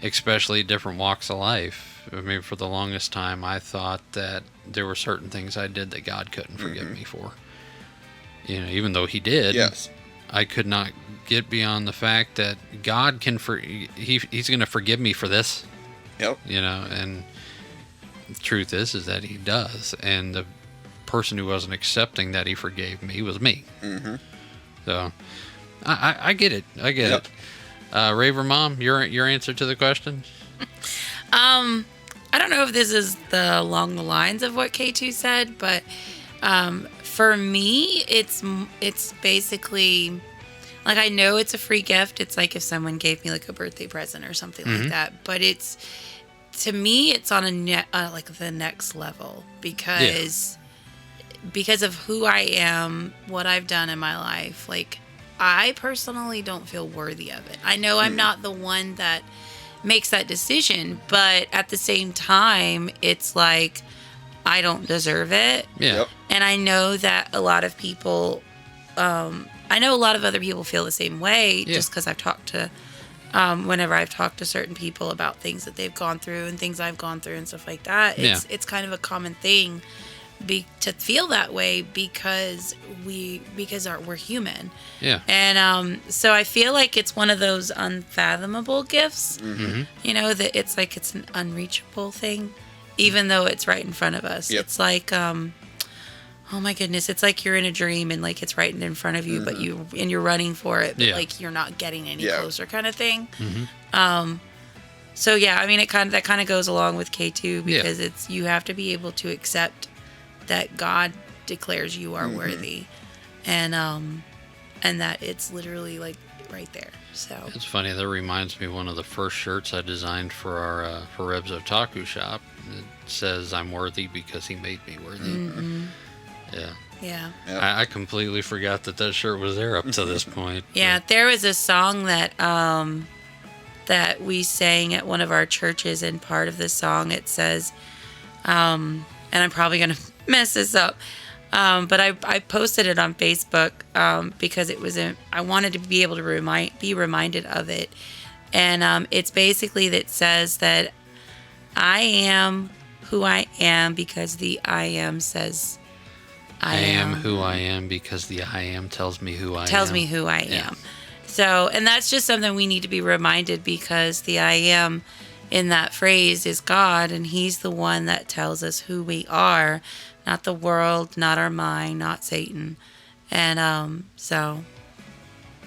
S1: especially different walks of life. I mean, for the longest time, I thought that there were certain things I did that God couldn't forgive me for. Even though He did, I could not get beyond the fact that God can He's going to forgive me for this.
S2: Yep.
S1: And the truth is that He does, and the person who wasn't accepting that He forgave me was me. So I get it. I get it. Raver Mom, your answer to the question?
S3: I don't know if this is along the lines of what K2 said, but for me, it's basically, like, I know it's a free gift. It's like if someone gave me like a birthday present or something like that. But to me, it's on like the next level because of who I am, what I've done in my life. Like, I personally don't feel worthy of it. I know I'm not the one that makes that decision, but at the same time, it's like, I don't deserve it.
S1: Yeah. Yep.
S3: And I know that a lot of people, I know a lot of other people feel the same way, just because I've talked to, whenever I've talked to certain people about things that they've gone through and things I've gone through and stuff like that. It's kind of a common thing to feel that way because we're human. Yeah. And so I feel like it's one of those unfathomable gifts. That it's like it's an unreachable thing, even though it's right in front of us. It's like oh my goodness, it's like you're in a dream and like it's right in front of you, but you're running for it, but like you're not getting any closer, kind of thing. So I mean, that kind of goes along with K2 because it's, you have to be able to accept that God declares you are worthy, and that it's literally like right there. So
S1: it's funny, that reminds me of one of the first shirts I designed for our for Reb's Otaku shop. It says, "I'm worthy because He made me worthy." Yeah. I completely forgot that shirt was there up to this point.
S3: There was a song that that we sang at one of our churches, and part of the song, it says, and I'm probably gonna mess this up, but I posted it on Facebook because it was I wanted to be able to be reminded of it, and it's basically that says that I am who I am because the I am says I am
S1: who I am because the I am tells me who I am.
S3: Tells me who I am. So, and that's just something we need to be reminded, because the I am in that phrase is God, and He's the one that tells us who we are, not the world, not our mind, not Satan. And so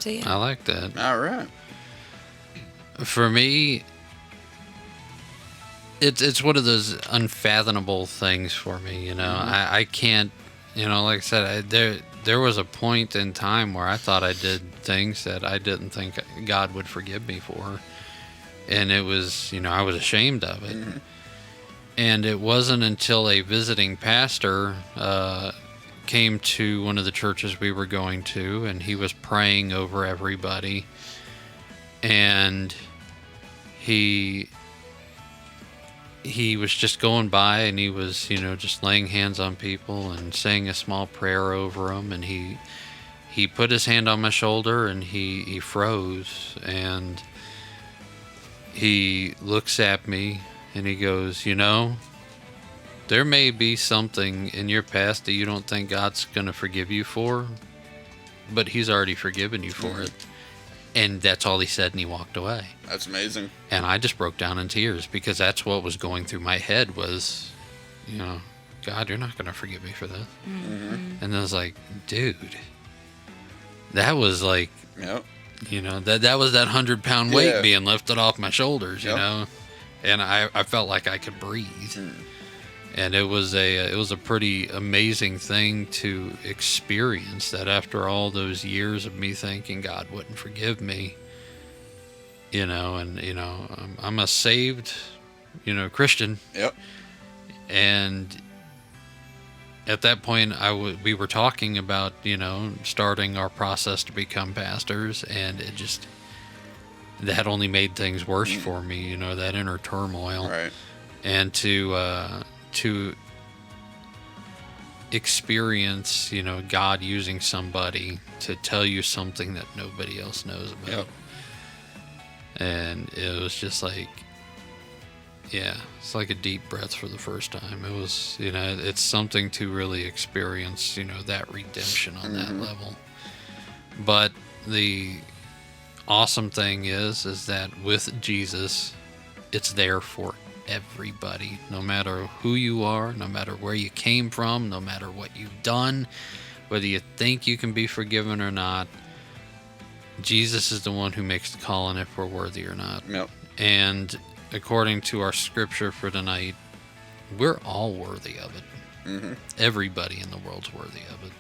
S3: yeah.
S1: I like that.
S2: All right.
S1: For me, it's one of those unfathomable things for me. You know, I can't. You know, like I said, there was a point in time where I thought I did things that I didn't think God would forgive me for, and it was, you know, I was ashamed of it. And it wasn't until a visiting pastor came to one of the churches we were going to, and he was praying over everybody, and he was just going by, and he was, you know, just laying hands on people and saying a small prayer over them, and he put his hand on my shoulder, and he froze, and he looks at me, and he goes, you know, there may be something in your past that you don't think God's going to forgive you for, but He's already forgiven you for it. And that's all he said, and he walked away.
S2: That's amazing.
S1: And I just broke down in tears, because that's what was going through my head was, you know, God, you're not going to forgive me for this. And I was like, dude, that was like,
S2: Yep.
S1: you know, that was that 100-pound weight
S2: Yeah.
S1: being lifted off my shoulders, you
S2: Yep.
S1: know, and I felt like I could breathe. And it was a pretty amazing thing to experience, that after all those years of me thinking God wouldn't forgive me, you know, and, you know, I'm a saved, you know, Christian.
S2: Yep.
S1: And at that point, we were talking about, you know, starting our process to become pastors, and that only made things worse for me, you know, that inner turmoil.
S2: Right.
S1: And to experience, you know, God using somebody to tell you something that nobody else knows about.
S2: Yep.
S1: And it was just like, yeah, it's like a deep breath for the first time. It was, you know, it's something to really experience, you know, that redemption on that level. But the awesome thing is that with Jesus, it's there for everybody, no matter who you are, no matter where you came from, no matter what you've done, whether you think you can be forgiven or not. Jesus is the one who makes the call on if we're worthy or not.
S2: Yep.
S1: And according to our scripture for tonight, we're all worthy of it. Everybody in the world's worthy of it.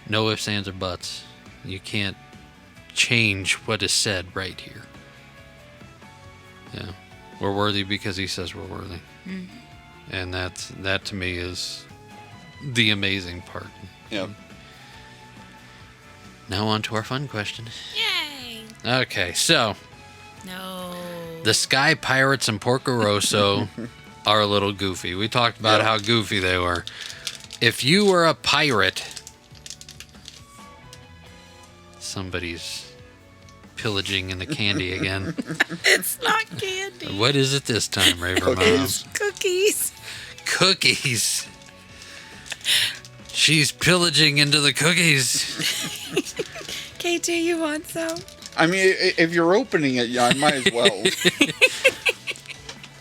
S1: No ifs, ands, or buts. You can't change what is said right here. Yeah. We're worthy because he says we're worthy. And that to me is the amazing part.
S2: Yep.
S1: Now on to our fun question.
S3: Yay!
S1: Okay, so
S3: No.
S1: the Sky Pirates and Porco Rosso are a little goofy. We talked about
S2: Yep.
S1: how goofy they were. If you were a pirate, somebody's pillaging in the candy again.
S3: It's not candy.
S1: What is it this time, Raver Mom?
S2: Cookies.
S3: Cookies.
S1: Cookies. She's pillaging into the cookies.
S3: K2, you want some?
S2: I mean, if you're opening it, yeah, I might as well.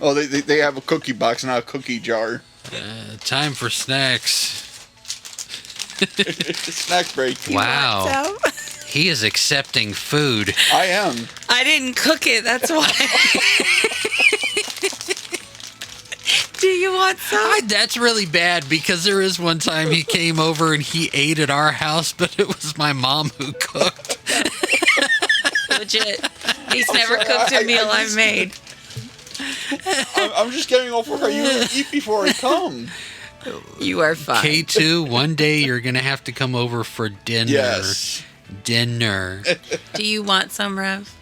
S2: Oh, they have a cookie box, not a cookie jar.
S1: Time for snacks.
S2: Snack break.
S1: Wow.
S3: Want some?
S1: He is accepting food.
S2: I am.
S3: I didn't cook it, that's why. Do you want some?
S1: That's really bad, because there is one time he came over and he ate at our house, but it was my mom who cooked.
S3: Legit. He's never cooked a meal I've made.
S2: I'm just getting over her. You eat before I come.
S3: You are fine.
S1: K2, one day you're going to have to come over for dinner.
S2: Yes.
S1: Dinner.
S3: Do you want some, Rev?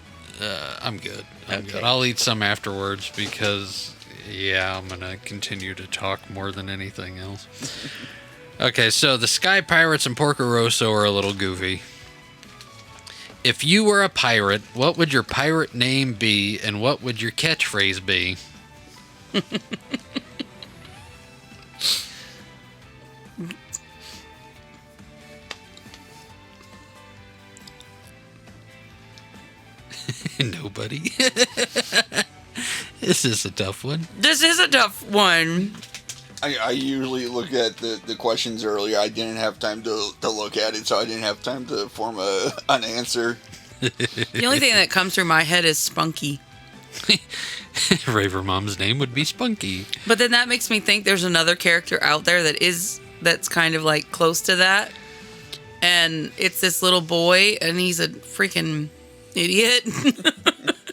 S1: I'm good. I'm
S3: Okay.
S1: good. I'll eat some afterwards because, yeah, I'm going to continue to talk more than anything else. Okay, so the Sky Pirates and Porco Rosso are a little goofy. If you were a pirate, what would your pirate name be, and what would your catchphrase be? Nobody. This is a tough one.
S3: This is a tough one.
S2: I usually look at the questions earlier. I didn't have time to look at it, so I didn't have time to form an answer.
S3: The only thing that comes through my head is Spunky.
S1: Raver Mom's name would be Spunky.
S3: But then that makes me think there's another character out there that's kind of like close to that. And it's this little boy, and he's a freaking idiot.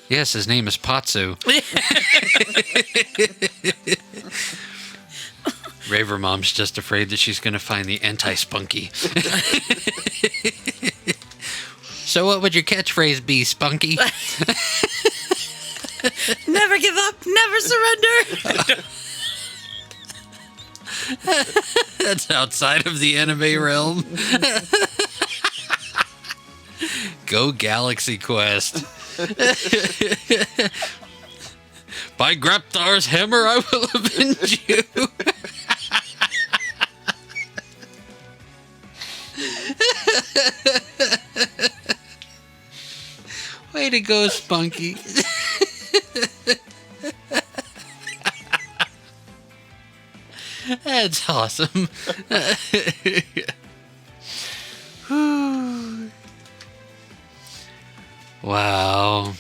S1: Yes, his name is Patsu. Raver Mom's just afraid that she's going to find the anti-Spunky. So what would your catchphrase be, Spunky?
S3: Never give up, never surrender.
S1: That's outside of the anime realm. Go Galaxy Quest. By Graptar's hammer, I will avenge you. Way to go, Spunky. That's awesome. Wow.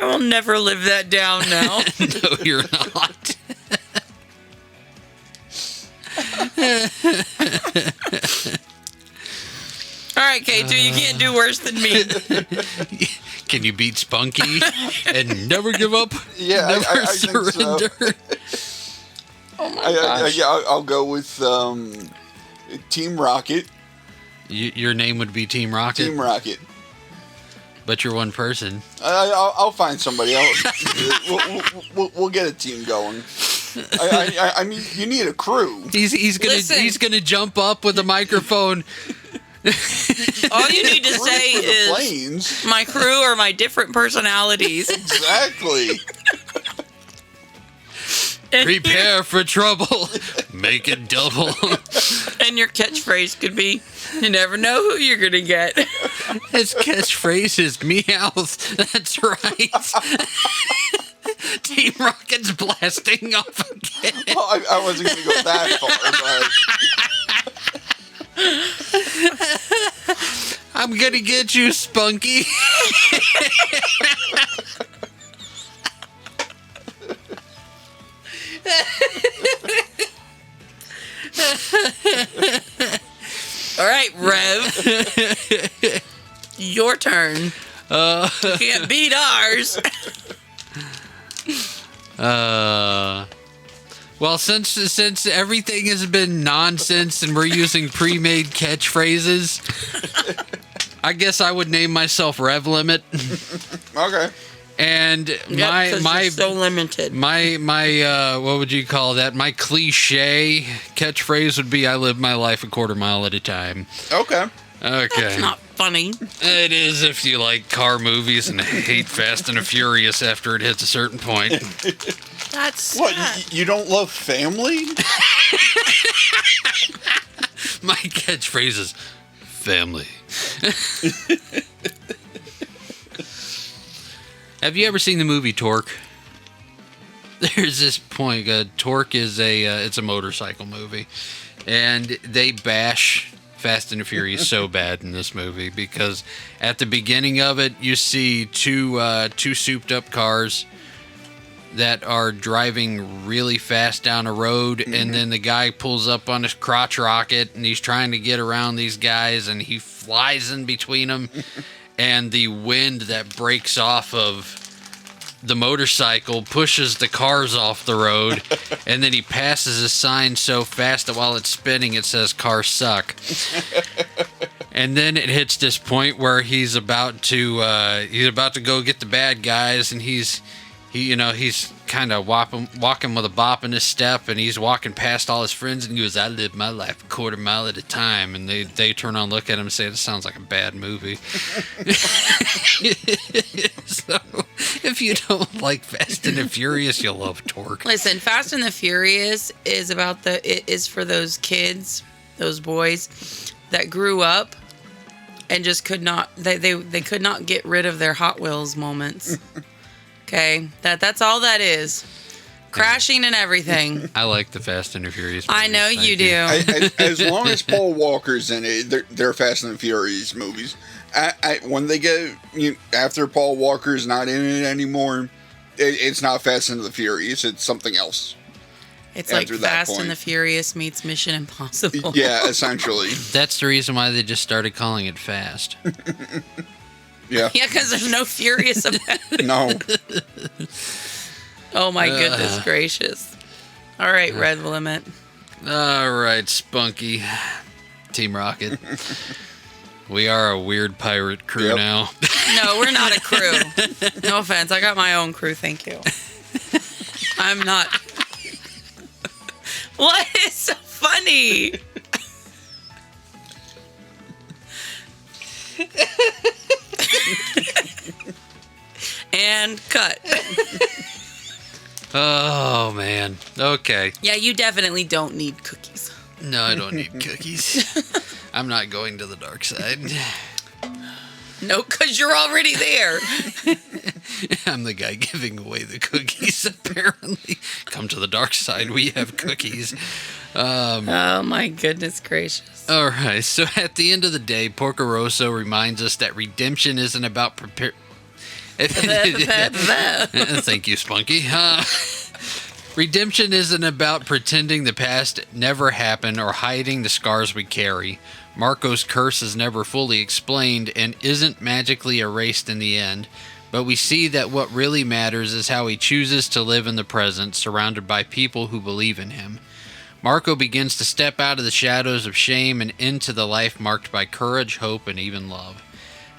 S3: I will never live that down now.
S1: No, you're not.
S3: All right, K2, you can't do worse than me.
S1: Can you beat Spunky and never give up?
S2: Yeah,
S1: never
S2: I think so.
S1: surrender.
S3: Oh my gosh.
S2: I'll go with Team Rocket.
S1: Your name would be Team Rocket,
S2: Team Rocket.
S1: but you're one person.
S2: I'll find somebody else. We'll get a team going. I mean, you need a crew.
S3: Listen.
S1: He's gonna jump up with a microphone.
S3: All you need to
S2: Crew
S3: say
S2: for the
S3: is
S2: planes.
S3: my crew or my different personalities.
S2: Exactly.
S3: And
S1: Prepare for trouble. Make it double.
S3: And your catchphrase could be, you never know who you're going to get.
S1: His catchphrase is Meowth. That's right. Team Rocket's blasting off again.
S2: Well, I wasn't going to go that far, but
S1: I'm gonna get you, Spunky.
S3: All right, Rev. Your turn. You can't beat ours.
S1: Well, since everything has been nonsense and we're using pre-made catchphrases, I guess I would name myself Rev Limit.
S2: okay.
S1: And
S3: Yep, 'cause
S1: my
S3: you're so limited.
S1: my what would you call that? My cliche catchphrase would be, "I live my life a quarter mile at a time."
S2: Okay.
S1: Okay.
S3: That's not funny.
S1: It is if you like car movies and hate Fast and the Furious after it hits a certain point.
S3: That's
S2: What,
S3: sad.
S2: you don't love family?
S1: My catchphrase is family. Have you ever seen the movie Torque? There's this point. Torque is it's a motorcycle movie, and they bash Fast and the Furious so bad in this movie because at the beginning of it, you see two souped up cars that are driving really fast down a road, and then the guy pulls up on his crotch rocket, and he's trying to get around these guys, and he flies in between them, and the wind that breaks off of the motorcycle pushes the cars off the road, and then he passes a sign so fast that while it's spinning, it says "Cars suck." And then it hits this point where he's about to go get the bad guys, and he's kind of walking with a bop in his step, and he's walking past all his friends, and he goes, "I live my life a quarter mile at a time." And they turn on, look at him, and say, "This sounds like a bad movie." So, if you don't like Fast and the Furious, you'll love Torque.
S3: Listen, Fast and the Furious is about it is for those kids, those boys that grew up and just could not. They could not get rid of their Hot Wheels moments. Okay, that's all that is. Crashing and everything.
S1: I like the Fast and the Furious movies.
S3: I know you do.
S2: As long as Paul Walker's in it, they're Fast and the Furious movies. When they get after Paul Walker's not in it anymore, it's not Fast and the Furious. It's something else.
S3: It's like
S2: after that
S3: Fast
S2: point.
S3: and the Furious meets Mission Impossible.
S2: Yeah, essentially.
S1: That's the reason why they just started calling it Fast.
S2: Yeah.
S3: Yeah, because there's no Furious about it.
S2: No.
S3: Oh my goodness gracious. All right, Red Limit.
S1: All right, Spunky. Team Rocket. We are a weird pirate crew now.
S3: No, we're not a crew. No offense. I got my own crew, thank you. I'm not. What is so funny? And cut.
S1: Oh, man. Okay.
S3: Yeah, you definitely don't need cookies.
S1: No, I don't need cookies. I'm not going to the dark side.
S3: No, because you're already there.
S1: I'm the guy giving away the cookies, apparently. Come to the dark side, we have cookies.
S3: Oh my goodness gracious.
S1: All right, so at the end of the day, Porco Rosso reminds us that redemption isn't about Thank you, Spunky. Redemption isn't about pretending the past never happened or hiding the scars we carry. Marco's curse is never fully explained and isn't magically erased in the end, but we see that what really matters is how he chooses to live in the present, surrounded by people who believe in him. Marco begins to step out of the shadows of shame and into the life marked by courage, hope, and even love.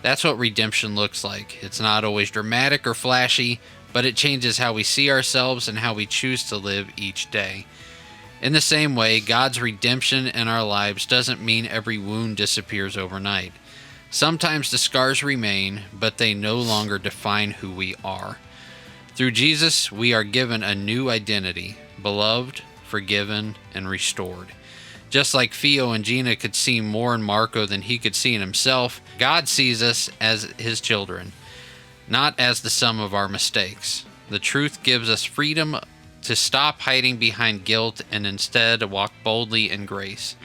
S1: That's what redemption looks like. It's not always dramatic or flashy, but it changes how we see ourselves and how we choose to live each day. In the same way, God's redemption in our lives doesn't mean every wound disappears overnight. Sometimes the scars remain, but they no longer define who we are. Through Jesus, we are given a new identity, beloved, forgiven, and restored. Just like Theo and Gina could see more in Marco than he could see in himself, God sees us as his children, not as the sum of our mistakes. The truth gives us freedom to stop hiding behind guilt and instead walk boldly in grace.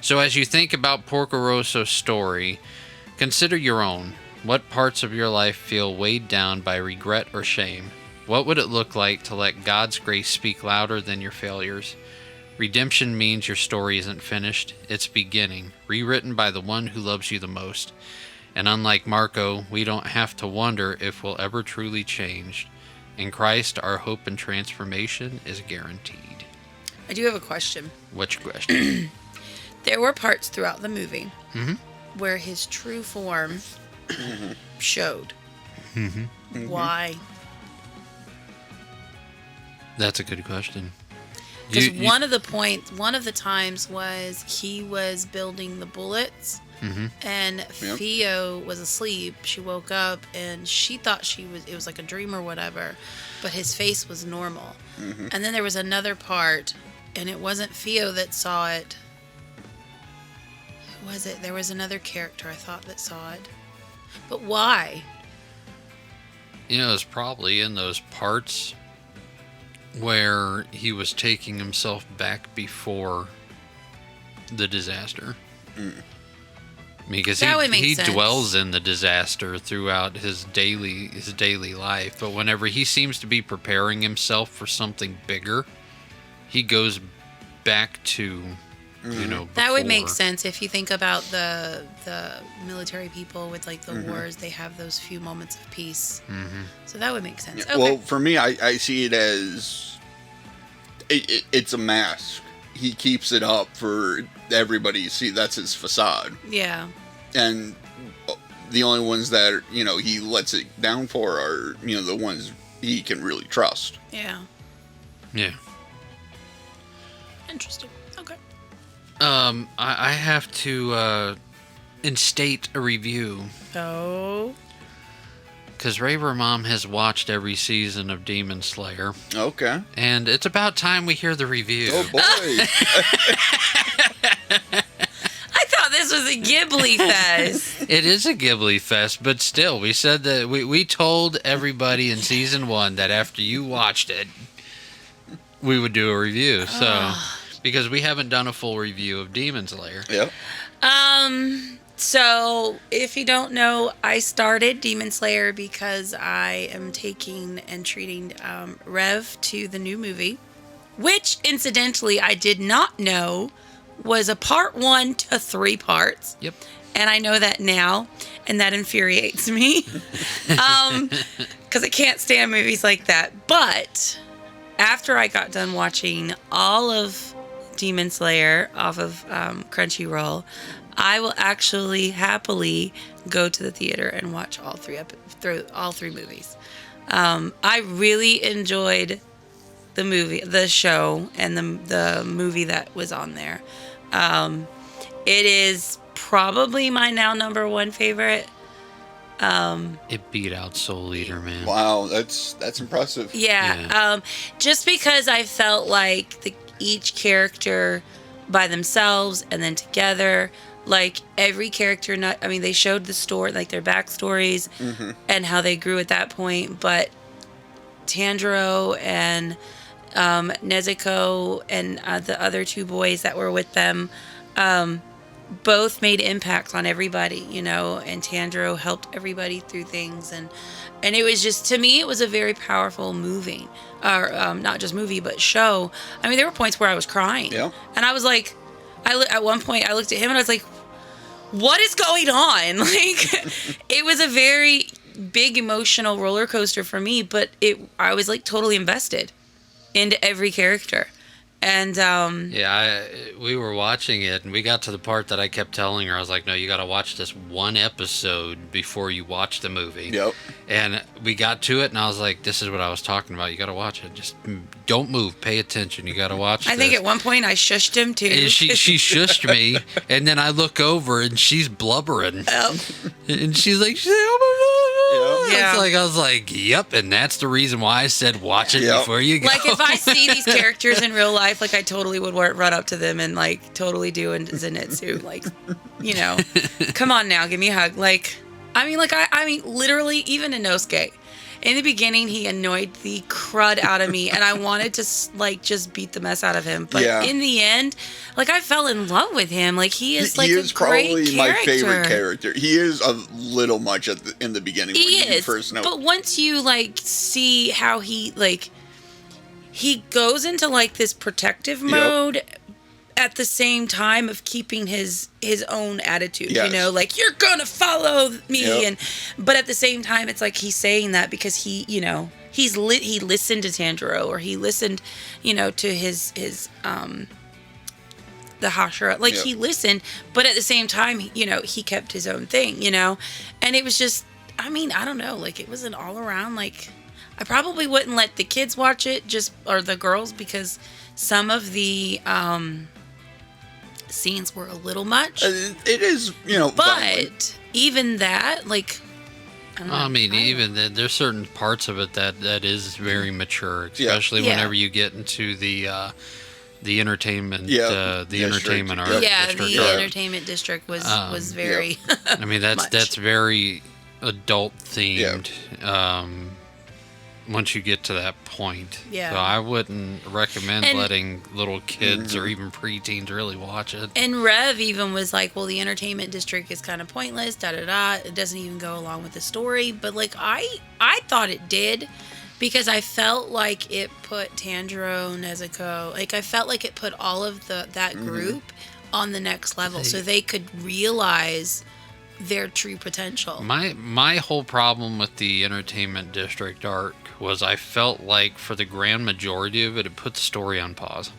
S1: So as you think about Porco Rosso's story, consider your own. What parts of your life feel weighed down by regret or shame? What would it look like to let God's grace speak louder than your failures? Redemption means your story isn't finished, it's beginning, rewritten by the one who loves you the most. And unlike Marco, we don't have to wonder if we'll ever truly change. In Christ, our hope and transformation is guaranteed.
S3: I do have a question.
S1: Which question?
S3: There were parts throughout the movie where his true form showed. Why?
S1: That's a good question.
S3: Because one of the times was he was building the bullets, and Theo was asleep. She woke up and she thought it was like a dream or whatever, but his face was normal. And then there was another part, and it wasn't Theo that saw it. Who was it? There was another character I thought that saw it. But why?
S1: You know, it's probably in those parts where he was taking himself back before the disaster. Because he dwells in the disaster throughout his daily life, but whenever he seems to be preparing himself for something bigger, he goes back to,
S3: That would make
S1: before.
S3: sense if you think about the military people with like the wars. They have those few moments of peace. So that would make sense.
S2: Yeah,
S3: Okay.
S2: well, for me, I see it as it's a mask. He keeps it up for everybody to see. That's his facade.
S3: Yeah.
S2: And the only ones that he lets it down for are the ones he can really trust.
S3: Yeah.
S1: Yeah.
S3: Interesting. Okay.
S1: I have to instate a review.
S3: Oh.
S1: Because Raver Mom has watched every season of Demon Slayer.
S2: Okay.
S1: And it's about time we hear the review.
S2: Oh boy.
S3: I thought this this was a Ghibli fest.
S1: It is a Ghibli fest, but still, we said that we told everybody in season 1 that after you watched it, we would do a review. So, because we haven't done a full review of Demon Slayer.
S2: Yep.
S3: So, if you don't know, I started Demon Slayer because I am taking and treating Rev to the new movie, which, incidentally, I did not know was a part 1 to 3 parts.
S1: Yep.
S3: And I know that now, and that infuriates me. Because I can't stand movies like that. But after I got done watching all of Demon Slayer off of Crunchyroll, I will actually happily go to the theater and watch all three movies. I really enjoyed the show, and the movie that was on there. It is probably my now number 1 favorite.
S1: It beat out Soul Eater, man.
S2: Wow, that's impressive.
S3: Yeah. Just because I felt like each character by themselves and then together, like every character, they showed the story, like their backstories and how they grew at that point. But Tanjiro and Nezuko and the other 2 boys that were with them, both made impacts on everybody, and Tanjiro helped everybody through things. And it was just, to me, it was a very powerful movie, or not just movie, but show. I mean, there were points where I was crying.
S2: Yeah.
S3: And I was like, at one point I looked at him and I was like, what is going on? Like, it was a very big emotional roller coaster for me, but I was like totally invested into every character. And
S1: we were watching it, and we got to the part that I kept telling her. I was like, no, you got to watch this one episode before you watch the movie.
S2: Yep.
S1: And we got to it, and I was like, this is what I was talking about. You got to watch it. Just don't move. Pay attention. You got to watch this.
S3: I think at one point I shushed him too.
S1: And she shushed me, and then I look over, and she's blubbering. And she's like, oh my God.
S3: Yeah.
S1: I was like, yep, and that's the reason why I said watch it before you go.
S3: Like, if I see these characters in real life, like, I totally would run up to them and, like, totally do a Zenitsu. Like, come on now, give me a hug. Like, I mean, literally, even Inosuke, in the beginning, he annoyed the crud out of me, and I wanted to, like, just beat the mess out of him. But in the end, like, I fell in love with him. Like, he is, like, a great character. He is probably my favorite character.
S2: He is a little much in the beginning when you first know.
S3: But once you, like, see how he goes into, like, this protective mode at the same time of keeping his own attitude, like, you're gonna follow me, but at the same time, it's like he's saying that because he listened to Tanjiro, or he listened, to his the Hashira, like, he listened, but at the same time, he kept his own thing, and it was just, I mean, I don't know, like, it was an all around, like, I probably wouldn't let the kids watch it, or the girls, because some of the scenes were a little much.
S2: It is,
S3: but
S2: violent.
S3: even that, like, I don't know.
S1: I mean, even there's certain parts of it that is very mature, especially whenever you get into the entertainment, the entertainment art.
S3: The entertainment district was very.
S1: I mean, that's very adult themed. Once you get to that point, so I wouldn't recommend letting little kids or even preteens really watch it.
S3: And Rev even was like, well, the entertainment district is kind of pointless, it doesn't even go along with the story. But, like, I thought it did, because I felt like it put Tanjiro, Nezuko, like, I felt like it put all of that group on the next level, so they could realize their true potential.
S1: My whole problem with the entertainment district arc was I felt like for the grand majority of it put the story on pause.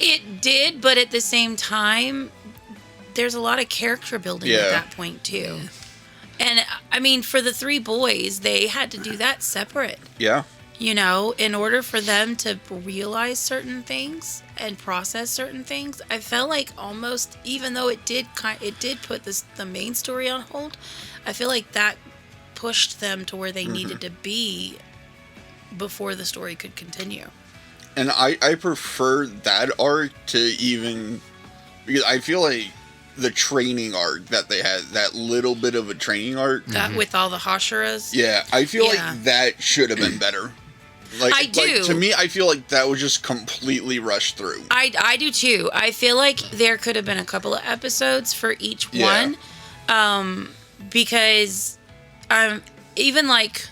S3: It did, but at the same time, there's a lot of character building at that point too. And I mean, for the 3 boys, they had to do that separate. Yeah. In order for them to realize certain things and process certain things, I felt like almost, even though it did put the main story on hold, I feel like that pushed them to where they needed to be before the story could continue.
S2: And I prefer that arc to even, because I feel like the training arc that they had, that little bit of a training arc.
S3: That with all the Hashiras.
S2: Yeah, I feel
S3: Yeah.
S2: like that should have been better. Like,
S3: I do.
S2: Like, to me, I feel like that was just completely rushed through.
S3: I do too. I feel like there could have been a couple of episodes for each
S2: Yeah.
S3: one. Because even like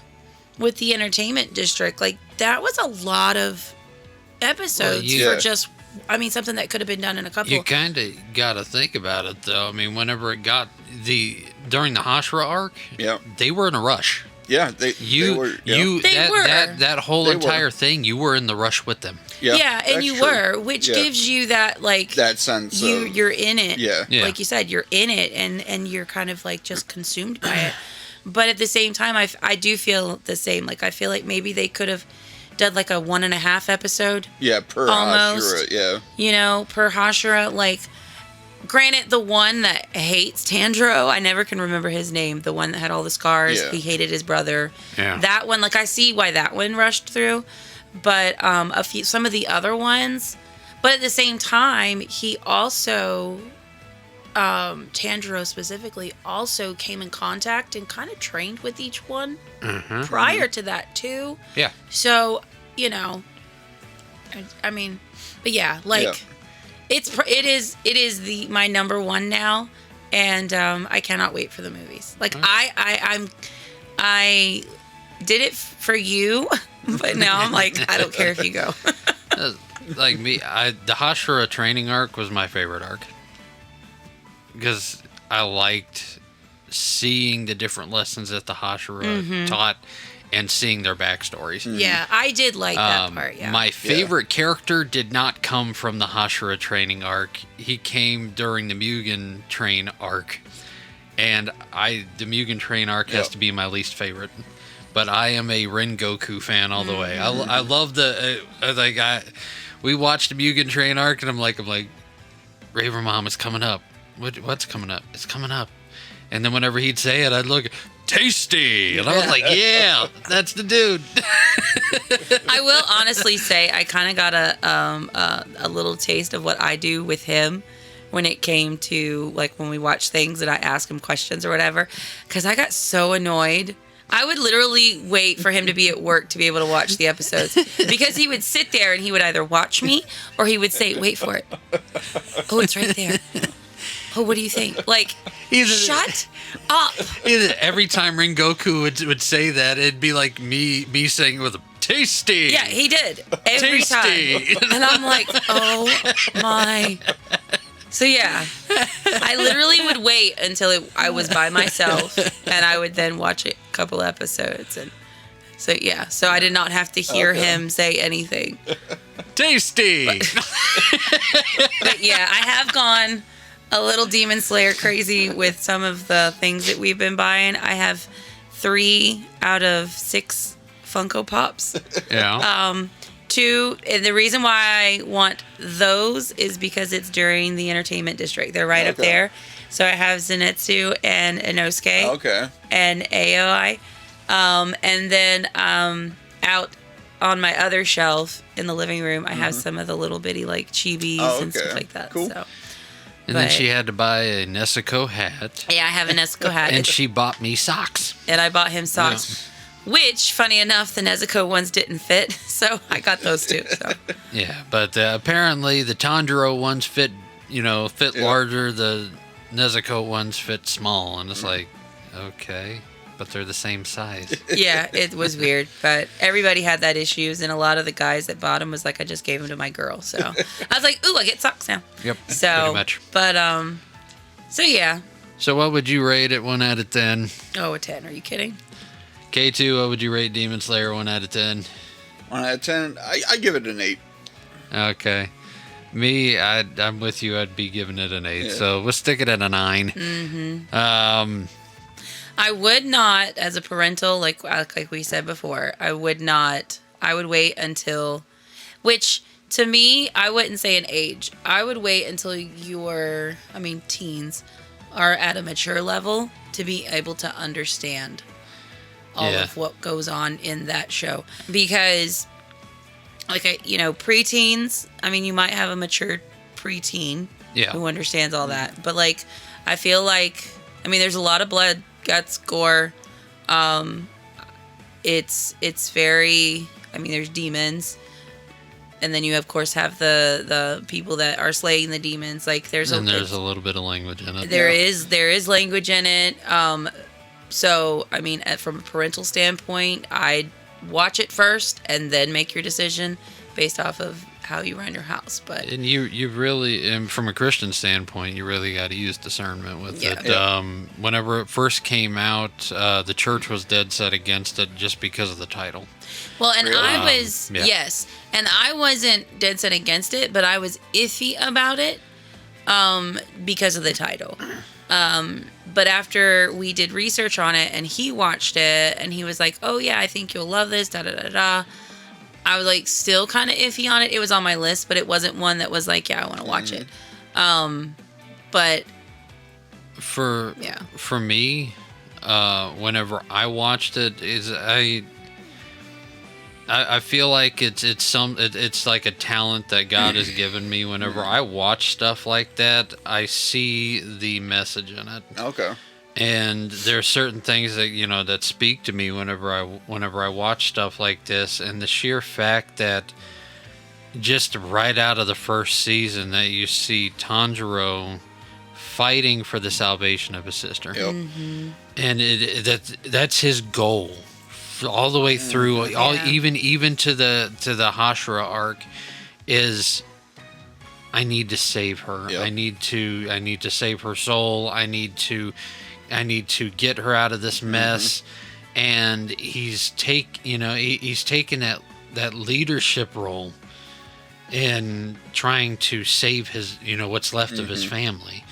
S3: with the entertainment district, like that was a lot of episodes
S1: Well,
S3: for just, I mean, something that could have been done in a couple.
S1: You kind of got to think about it, though. I mean, whenever it got during the Hashira arc,
S2: Yeah.
S1: they were in a rush.
S2: Yeah, they were. Yeah.
S3: They were.
S1: That whole
S2: They were.
S1: entire thing, you were in the rush with them.
S3: Yeah, and
S2: that's
S3: you
S2: true.
S3: were, which
S2: Yeah.
S3: gives you that like
S2: that sense of,
S3: you're in it.
S2: Yeah.
S1: Yeah.
S3: Like you said, you're in it, and you're kind of like just consumed by it. But at the same time, I do feel the same. Like I feel like maybe they could have done like a 1.5 episode,
S2: Yeah, per
S3: Almost.
S2: Hashira, yeah.
S3: you know, per Hashira. Like, granted, the one that hates Tanjiro, I never can remember his name. The one that had all the scars,
S2: Yeah.
S3: he hated his brother.
S1: Yeah.
S3: That one, like I see why that one rushed through, but some of the other ones. But at the same time, he also, Tanjiro specifically, also came in contact and kind of trained with each one prior to that too.
S1: Yeah.
S3: So, you know, I mean, but yeah, like
S2: Yeah.
S3: it is my number one now, and I cannot wait for the movies. Like I did it for you, but now I'm like, I don't care if you go.
S1: Like me, the Hashira training arc was my favorite arc. Because I liked seeing the different lessons that the Hashira taught and seeing their backstories.
S3: Yeah, I did like that part. Yeah,
S1: My favorite character did not come from the Hashira training arc. He came during the Mugen train arc. And the Mugen train arc has to be my least favorite. But I am a Rengoku fan all the way. I love we watched the Mugen train arc and I'm like, Raver Mom is coming up. What's coming up? It's coming up. And then whenever he'd say it, I'd look, tasty. And I was like, yeah, that's the dude.
S3: I will honestly say I kind of got a little taste of what I do with him when it came to like when we watch things and I ask him questions or whatever, because I got so annoyed. I would literally wait for him to be at work to be able to watch the episodes, because he would sit there and he would either watch me or he would say, wait for it. Oh, it's right there. Oh, what do you think? Like, shut up.
S1: Every time Rengoku would say that, it'd be like me saying it with a tasty.
S3: Yeah, he did. Every
S1: Tasty.
S3: time. And I'm like, oh my. So yeah, I literally would wait until I was by myself, and I would then watch a couple episodes. And so yeah, so I did not have to hear him say anything.
S1: Tasty.
S3: But yeah, I have gone a little Demon Slayer crazy with some of the things that we've been buying. I have 3 out of 6 Funko Pops.
S1: Yeah.
S3: 2, and the reason why I want those is because it's during the entertainment district. They're right up
S2: Okay.
S3: there. So I have Zenitsu and Inosuke
S2: Okay.
S3: and AOI. And then out on my other shelf in the living room, I have some of the little bitty like chibis and stuff
S2: okay.
S3: like that.
S2: Cool.
S3: So
S1: And then
S3: but-
S1: she had to buy a Nezuko hat.
S3: yeah, I have a Nezuko hat.
S1: And she bought me socks.
S3: And I bought him socks. Which, funny enough, the Nezuko ones didn't fit, so I got those too. So.
S1: Yeah, but apparently the Tanjiro ones fit larger. The Nezuko ones fit small, and it's like, okay, but they're the same size.
S3: Yeah, it was weird, but everybody had that issues, and a lot of the guys that bought them was like, I just gave them to my girl. So I was like, ooh, I get socks now.
S1: Yep,
S3: So,
S1: pretty much.
S3: But so yeah.
S1: So what would you rate it 1 out of 10?
S3: Oh, a 10. Are you kidding?
S1: K2, what would you rate Demon Slayer 1 out of 10?
S2: 1 out of 10, I give it an 8.
S1: Okay. Me, I'm with you. I'd be giving it an 8.
S2: Yeah.
S1: So we'll stick it at a 9. Mm-hmm.
S3: I would not, as a parental, like we said before, I would wait until, which to me, I wouldn't say an age. I would wait until teens are at a mature level to be able to understand all of what goes on in that show. Because, preteens, you might have a mature preteen,
S1: Yeah.
S3: who understands all that. But like, I feel like, I mean, there's a lot of blood, guts, gore. It's very, I mean, there's demons. And then you, of course, have the people that are slaying the demons. Like, there's a
S1: little bit of language in it.
S3: there is language in it. So, I mean, from a parental standpoint, I'd watch it first and then make your decision based off of how you run your house. But
S1: And you really, and from a Christian standpoint, you really got to use discernment with it. Whenever it first came out, the church was dead set against it just because of the title.
S3: well, and
S2: Really?
S3: I was yes, and I wasn't dead set against it, but I was iffy about it because of the title. But after we did research on it and he watched it and he was like, "Oh yeah, I think you'll love this." Da da da da. I was like still kind of iffy on it. It was on my list, but it wasn't one that was like, "Yeah, I want to watch it." But
S1: For me, whenever I watched it, I feel like it's like a talent that God has given me. Whenever I watch stuff like that, I see the message in it.
S2: Okay.
S1: And there are certain things that that speak to me whenever I watch stuff like this, and the sheer fact that just right out of the first season that you see Tanjiro fighting for the salvation of his sister,
S2: Yep.
S1: and that's his goal all the way through, even to the Hashira arc, is I need to save her.
S2: Yep.
S1: I need to save her soul. I need to get her out of this mess. And he's taken that leadership role in trying to save his what's left of his family.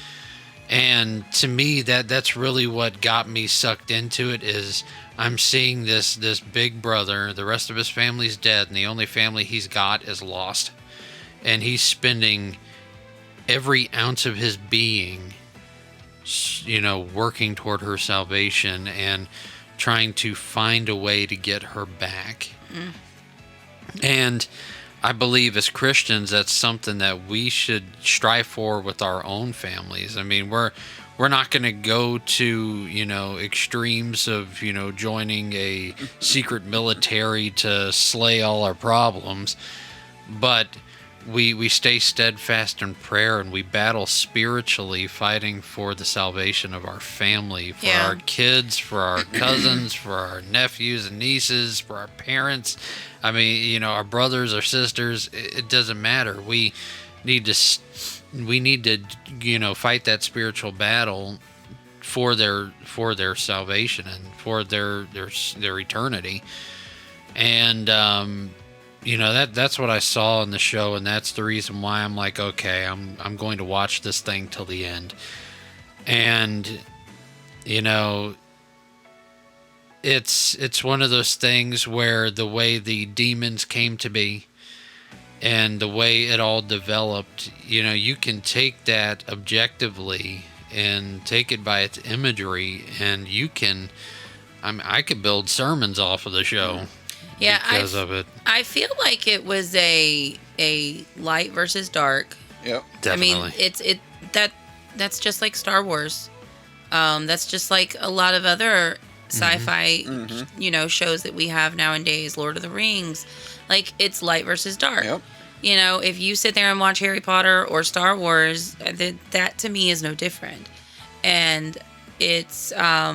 S1: And to me, that's really what got me sucked into it. Is I'm seeing this big brother, the rest of his family's dead, and the only family he's got is lost. And he's spending every ounce of his being, working toward her salvation and trying to find a way to get her back. And I believe as Christians, that's something that we should strive for with our own families. I mean, we're not going to go to, extremes of, joining a secret military to slay all our problems. But we stay steadfast in prayer, and we battle spiritually, fighting for the salvation of our family, for our kids, for our cousins, for our nephews and nieces, for our parents. I mean, our brothers or sisters, it doesn't matter. We need to fight that spiritual battle for their salvation and for their eternity. And that's what I saw in the show, and that's the reason why I'm like, okay, I'm going to watch this thing till the end. And it's one of those things where the way the demons came to be and the way it all developed, you can take that objectively and take it by its imagery, and I could build sermons off of the show. Because of it.
S3: I feel like it was a light versus dark.
S2: Yep.
S1: Definitely.
S3: I mean, that's just like Star Wars. That's just like a lot of other sci-fi, shows that we have nowadays. Lord of the Rings, like it's light versus dark.
S2: Yep.
S3: If you sit there and watch Harry Potter or Star Wars, that to me is no different. And it's I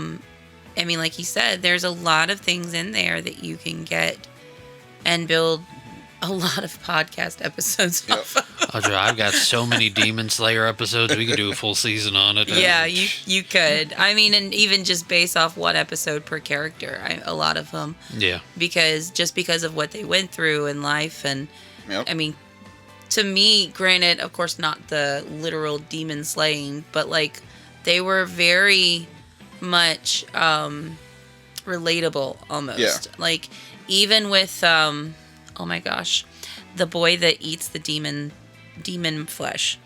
S3: mean, like he said, there's a lot of things in there that you can get and build a lot of podcast episodes off of.
S1: I've got so many Demon Slayer episodes. We could do a full season on it.
S3: Yeah, you could. I mean, and even just based off one episode per character, a lot of them.
S1: Yeah.
S3: Because of what they went through in life. And, I mean, to me, granted, of course, not the literal demon slaying, but, like, they were very much relatable almost.
S2: Yeah.
S3: Like, even with oh my gosh, the boy that eats the demon flesh,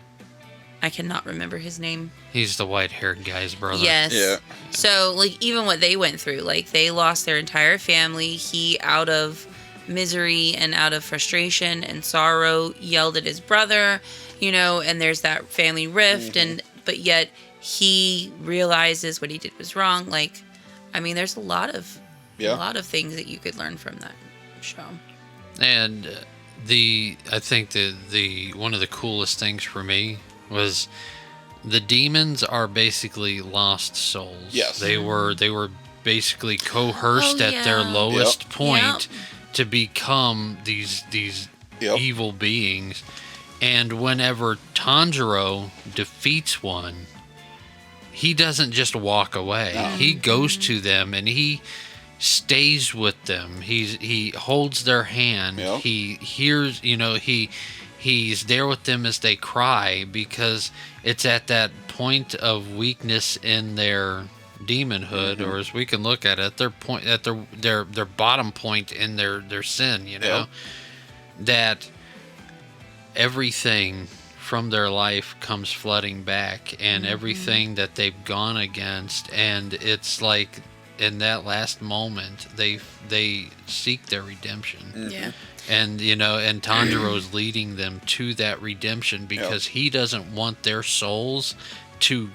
S3: I cannot remember his name.
S1: He's the white-haired guy's brother.
S3: Yes.
S2: Yeah.
S3: So, like, even what they went through, like, they lost their entire family. He, out of misery and out of frustration and sorrow yelled at his brother, and there's that family rift, but yet he realizes what he did was wrong. Like, I mean, there's a lot of things that you could learn from that show.
S1: And I think the one of the coolest things for me was the demons are basically lost souls.
S2: Yes.
S1: They were basically coerced at their lowest point to become these evil beings. And whenever Tanjiro defeats one, he doesn't just walk away.
S2: No.
S1: He goes to them and he stays with them. He holds their hand.
S2: Yep.
S1: He hears, he's there with them as they cry, because it's at that point of weakness in their demonhood, or as we can look at it, their bottom point in their sin,
S2: Yep.
S1: that everything from their life comes flooding back, and everything that they've gone against, and it's like in that last moment they seek their redemption.
S3: Yeah.
S1: And and Tanjiro's leading them to that redemption, because he doesn't want their souls to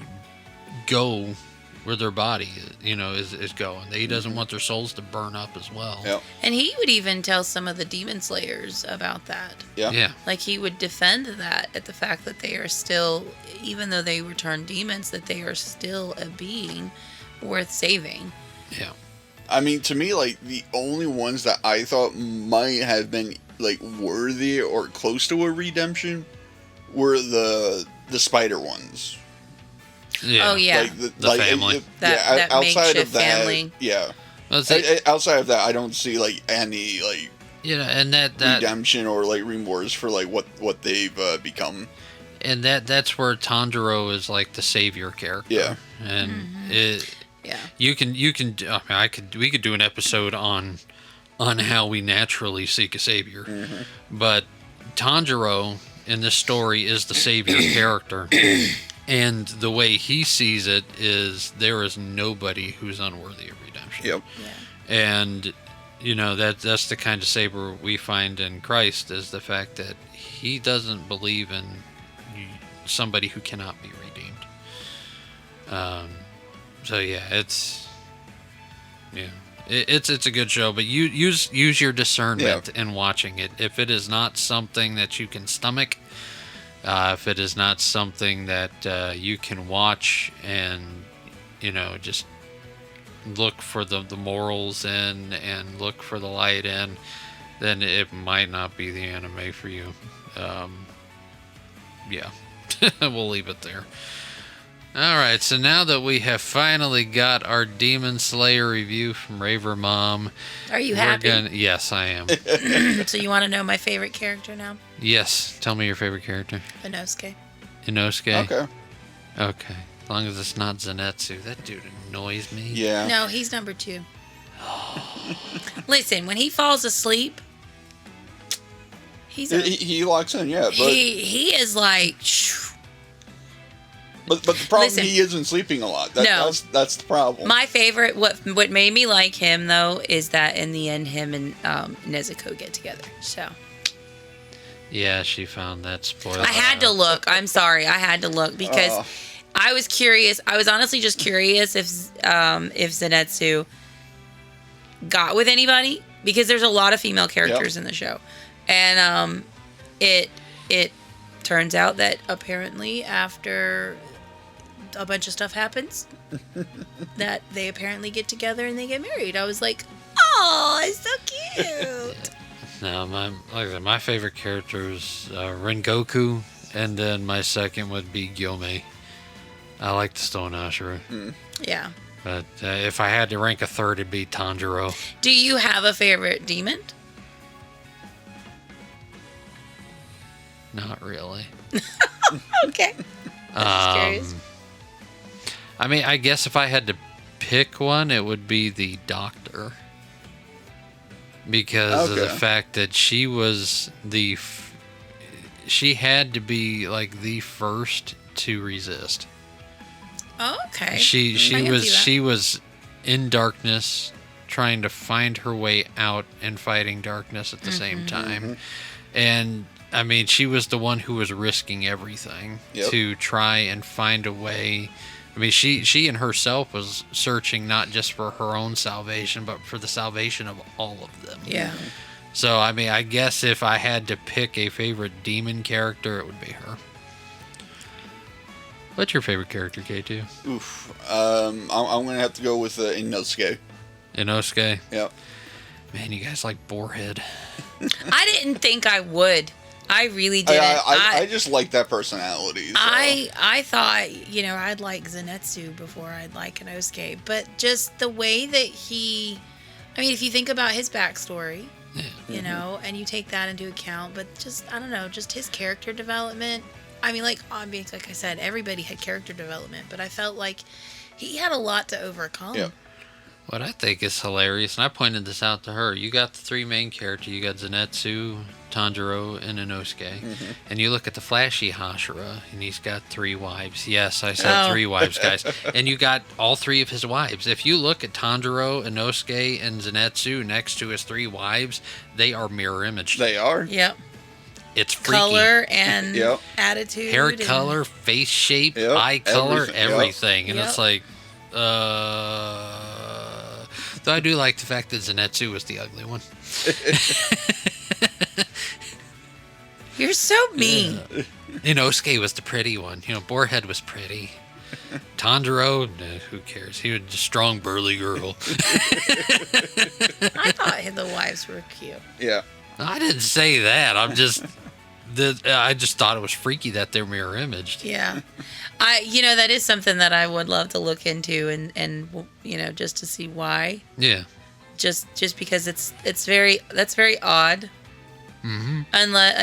S1: go where their body is going. He doesn't want their souls to burn up as well.
S2: Yep.
S3: And he would even tell some of the demon slayers about that.
S2: Yeah.
S3: Like, he would defend that at the fact that they are still, even though they return demons, that they are still a being worth saving.
S1: Yeah.
S2: I mean, to me, like, the only ones that I thought might have been, like, worthy or close to a redemption were the spider ones.
S1: Yeah.
S3: Oh, yeah.
S2: Like,
S1: The family.
S3: That
S2: outside
S3: makeshift
S2: of that,
S3: family.
S2: yeah.
S1: Well, it's
S2: Outside of that, I don't see, like, any, like,
S1: and that
S2: redemption or, like, remorse for, like, what they've become.
S1: and that's where Tanjiro is like the savior character.
S2: Yeah.
S1: And
S3: Yeah.
S1: we could do an episode on how we naturally seek a savior. But Tanjiro in this story is the savior character. And the way he sees it is there is nobody who's unworthy of redemption.
S2: Yep.
S3: Yeah.
S1: And that's the kind of savior we find in Christ, is the fact that he doesn't believe in somebody who cannot be redeemed. So yeah, it's a good show, but you use your discernment in watching it. If it is not something that you can stomach, if it is not something that you can watch and just look for the morals in and look for the light in, then it might not be the anime for you. Yeah, we'll leave it there. All right, so now that we have finally got our Demon Slayer review from Raver Mom,
S3: Are you happy?
S1: Yes, I am.
S3: So you want to know my favorite character now?
S1: Yes, tell me your favorite character.
S3: Inosuke.
S1: Inosuke?
S2: Okay.
S1: Okay. As long as it's not Zenitsu. That dude annoys me.
S2: Yeah.
S3: No, he's number 2. Listen, when he falls asleep,
S2: He locks in, yeah. But
S3: he is like...
S2: but the problem,
S3: Listen.
S2: he isn't sleeping a lot.
S3: No.
S2: That's the problem.
S3: My favorite, what made me like him, though, is that in the end, him and Nezuko get together. So
S1: Yeah, she found that spoiler.
S3: I had to look. I'm sorry. I had to look because I was curious. I was honestly just curious if Zenitsu got with anybody, because there's a lot of female characters in the show. And it turns out that apparently after a bunch of stuff happens, that they apparently get together and they get married. I was like, oh, it's so cute.
S1: No, my favorite character is Rengoku, and then my second would be Gyomei. I like the Stone Ashura.
S3: Yeah.
S1: But if I had to rank a third, it'd be Tanjiro.
S3: Do you have a favorite demon?
S1: Not really.
S3: Okay. I'm just curious.
S1: I mean, I guess if I had to pick one, it would be the Doctor. Because of the fact that she was she had to be like the first to resist.
S3: Oh, okay.
S1: She was in darkness, trying to find her way out and fighting darkness at the same time. And I mean, she was the one who was risking everything to try and find a way. I mean, she and herself was searching not just for her own salvation, but for the salvation of all of them.
S3: Yeah.
S1: So, I mean, I guess if I had to pick a favorite demon character, it would be her. What's your favorite character, K2?
S2: Oof. I'm going to have to go with Inosuke.
S1: Inosuke?
S2: Yep.
S1: Man, you guys like Boarhead.
S3: I didn't think I would. I really didn't.
S2: I just like that personality. So.
S3: I thought, I'd like Zenitsu before I'd like Inosuke. But just the way that if you think about his backstory, and you take that into account, but just, I don't know, just his character development. I mean, like I said, everybody had character development, but I felt like he had a lot to overcome.
S2: Yeah.
S1: What I think is hilarious, and I pointed this out to her, you got the three main characters. You got Zenitsu, Tanjiro, and Inosuke. And you look at the flashy Hashira, and he's got 3 wives. Yes, I said 3 wives, guys. And you got all 3 of his wives. If you look at Tanjiro, Inosuke, and Zenitsu next to his 3 wives, they are mirror imaged.
S2: They are.
S3: Yep.
S1: It's freaky.
S3: Color and attitude.
S1: Hair
S3: and
S1: color, face shape, eye color, everything. And it's like, Though I do like the fact that Zenitsu was the ugly one.
S3: You're so mean.
S1: Inosuke was the pretty one. Boarhead was pretty. Tanjiro, who cares? He was a strong, burly girl.
S3: I thought the wives were cute.
S2: Yeah.
S1: I didn't say that. I just thought it was freaky that they're mirror imaged.
S3: Yeah. That is something that I would love to look into and just to see why.
S1: Yeah.
S3: Just because that's very odd.
S1: Mm-hmm.
S3: Unless,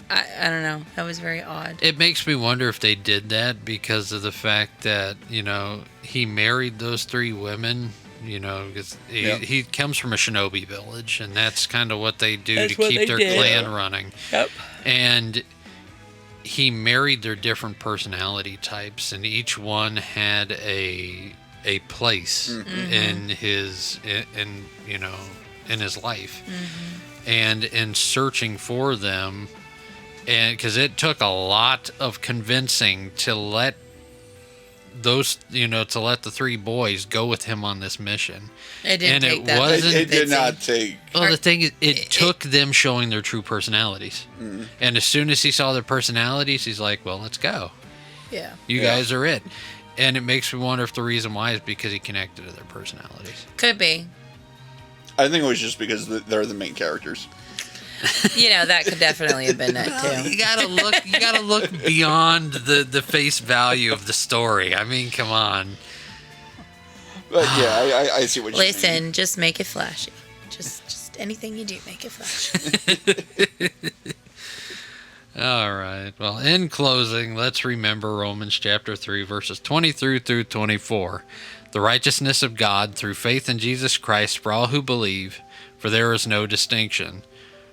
S3: I don't know. That was very odd.
S1: It makes me wonder if they did that because of the fact that, he married those 3 women, because he comes from a shinobi village, and that's kind of what they do to keep their clan running.
S3: Yep.
S1: And he married their different personality types, and each one had a place in his life. And in searching for them, and because it took a lot of convincing to let those, to let the 3 boys go with him on this mission.
S3: It didn't take
S1: it
S3: that.
S1: wasn't.
S2: It did not take.
S1: Well, the thing is, it took them showing their true personalities. And as soon as he saw their personalities, he's like, well, let's go.
S3: Yeah.
S1: You guys are it. And it makes me wonder if the reason why is because he connected to their personalities.
S3: Could be.
S2: I think it was just because they're the main characters.
S3: That could definitely have been that too.
S1: You gotta look beyond the face value of the story. I mean, come on.
S2: But yeah, I see what you're saying.
S3: Listen, just make it flashy. Just anything you do, make it flashy.
S1: All right. Well, in closing, let's remember Romans chapter 3, verses 23 through 24. The righteousness of God through faith in Jesus Christ for all who believe, for there is no distinction.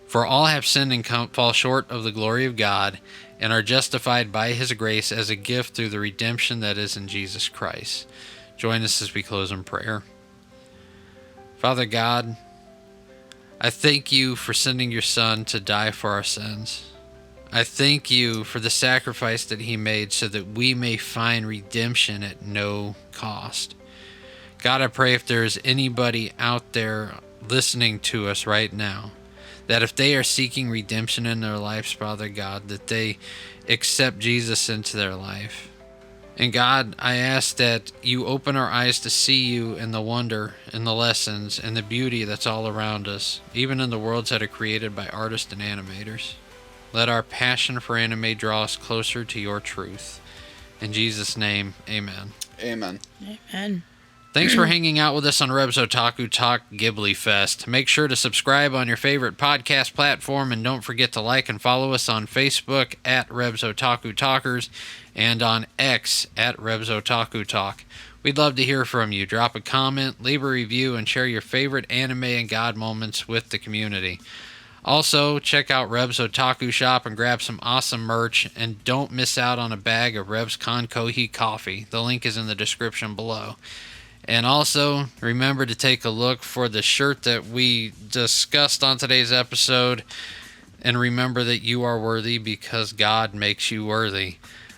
S1: For all have sinned and fall short of the glory of God, and are justified by his grace as a gift through the redemption that is in Jesus Christ. Join us as we close in prayer. Father God, I thank you for sending your Son to die for our sins. I thank you for the sacrifice that he made so that we may find redemption at no cost. God, I pray if there's anybody out there listening to us right now, that if they are seeking redemption in their lives, Father God, that they accept Jesus into their life. And God, I ask that you open our eyes to see you and the wonder and the lessons and the beauty that's all around us, even in the worlds that are created by artists and animators. Let our passion for anime draw us closer to your truth. In Jesus' name, amen.
S2: Amen.
S3: Amen.
S1: Thanks for hanging out with us on Reb's Otaku Talk Ghibli Fest. Make sure to subscribe on your favorite podcast platform, and don't forget to like and follow us on Facebook at Reb's Otaku Talkers and on X at Reb's Otaku Talk. We'd love to hear from you. Drop a comment, leave a review, and share your favorite anime and God moments with the community. Also, check out Reb's Otaku Shop and grab some awesome merch, and don't miss out on a bag of Reb's Con Kohi coffee. The link is in the description below. And also, remember to take a look for the shirt that we discussed on today's episode. And remember that you are worthy because God makes you worthy.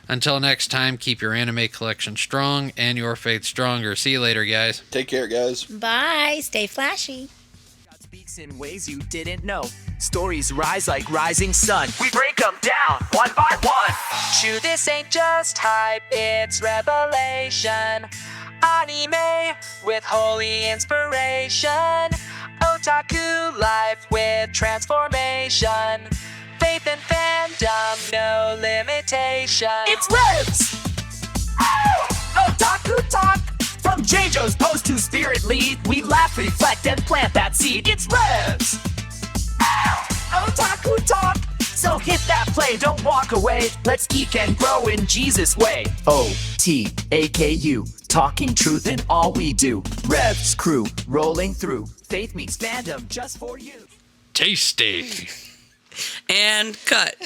S1: Until next time, keep your anime collection strong and your faith stronger. See you later, guys.
S2: Take care, guys.
S3: Bye. Stay flashy.
S5: God speaks in ways you didn't know. Stories rise like rising sun. We break them down one by one. True, this ain't just hype, it's revelation. Anime with holy inspiration. Otaku life with transformation. Faith and fandom, no limitation. It's Revs! Otaku talk! From J-Jo's post to Spirit Lead, we laugh, reflect, and plant that seed. It's Revs! Otaku talk! So hit that play, don't walk away. Let's geek and grow in Jesus' way. O-T-A-K-U, talking truth in all we do. Revs crew, rolling through. Faith meets fandom just for you.
S1: Tasty.
S3: And cut.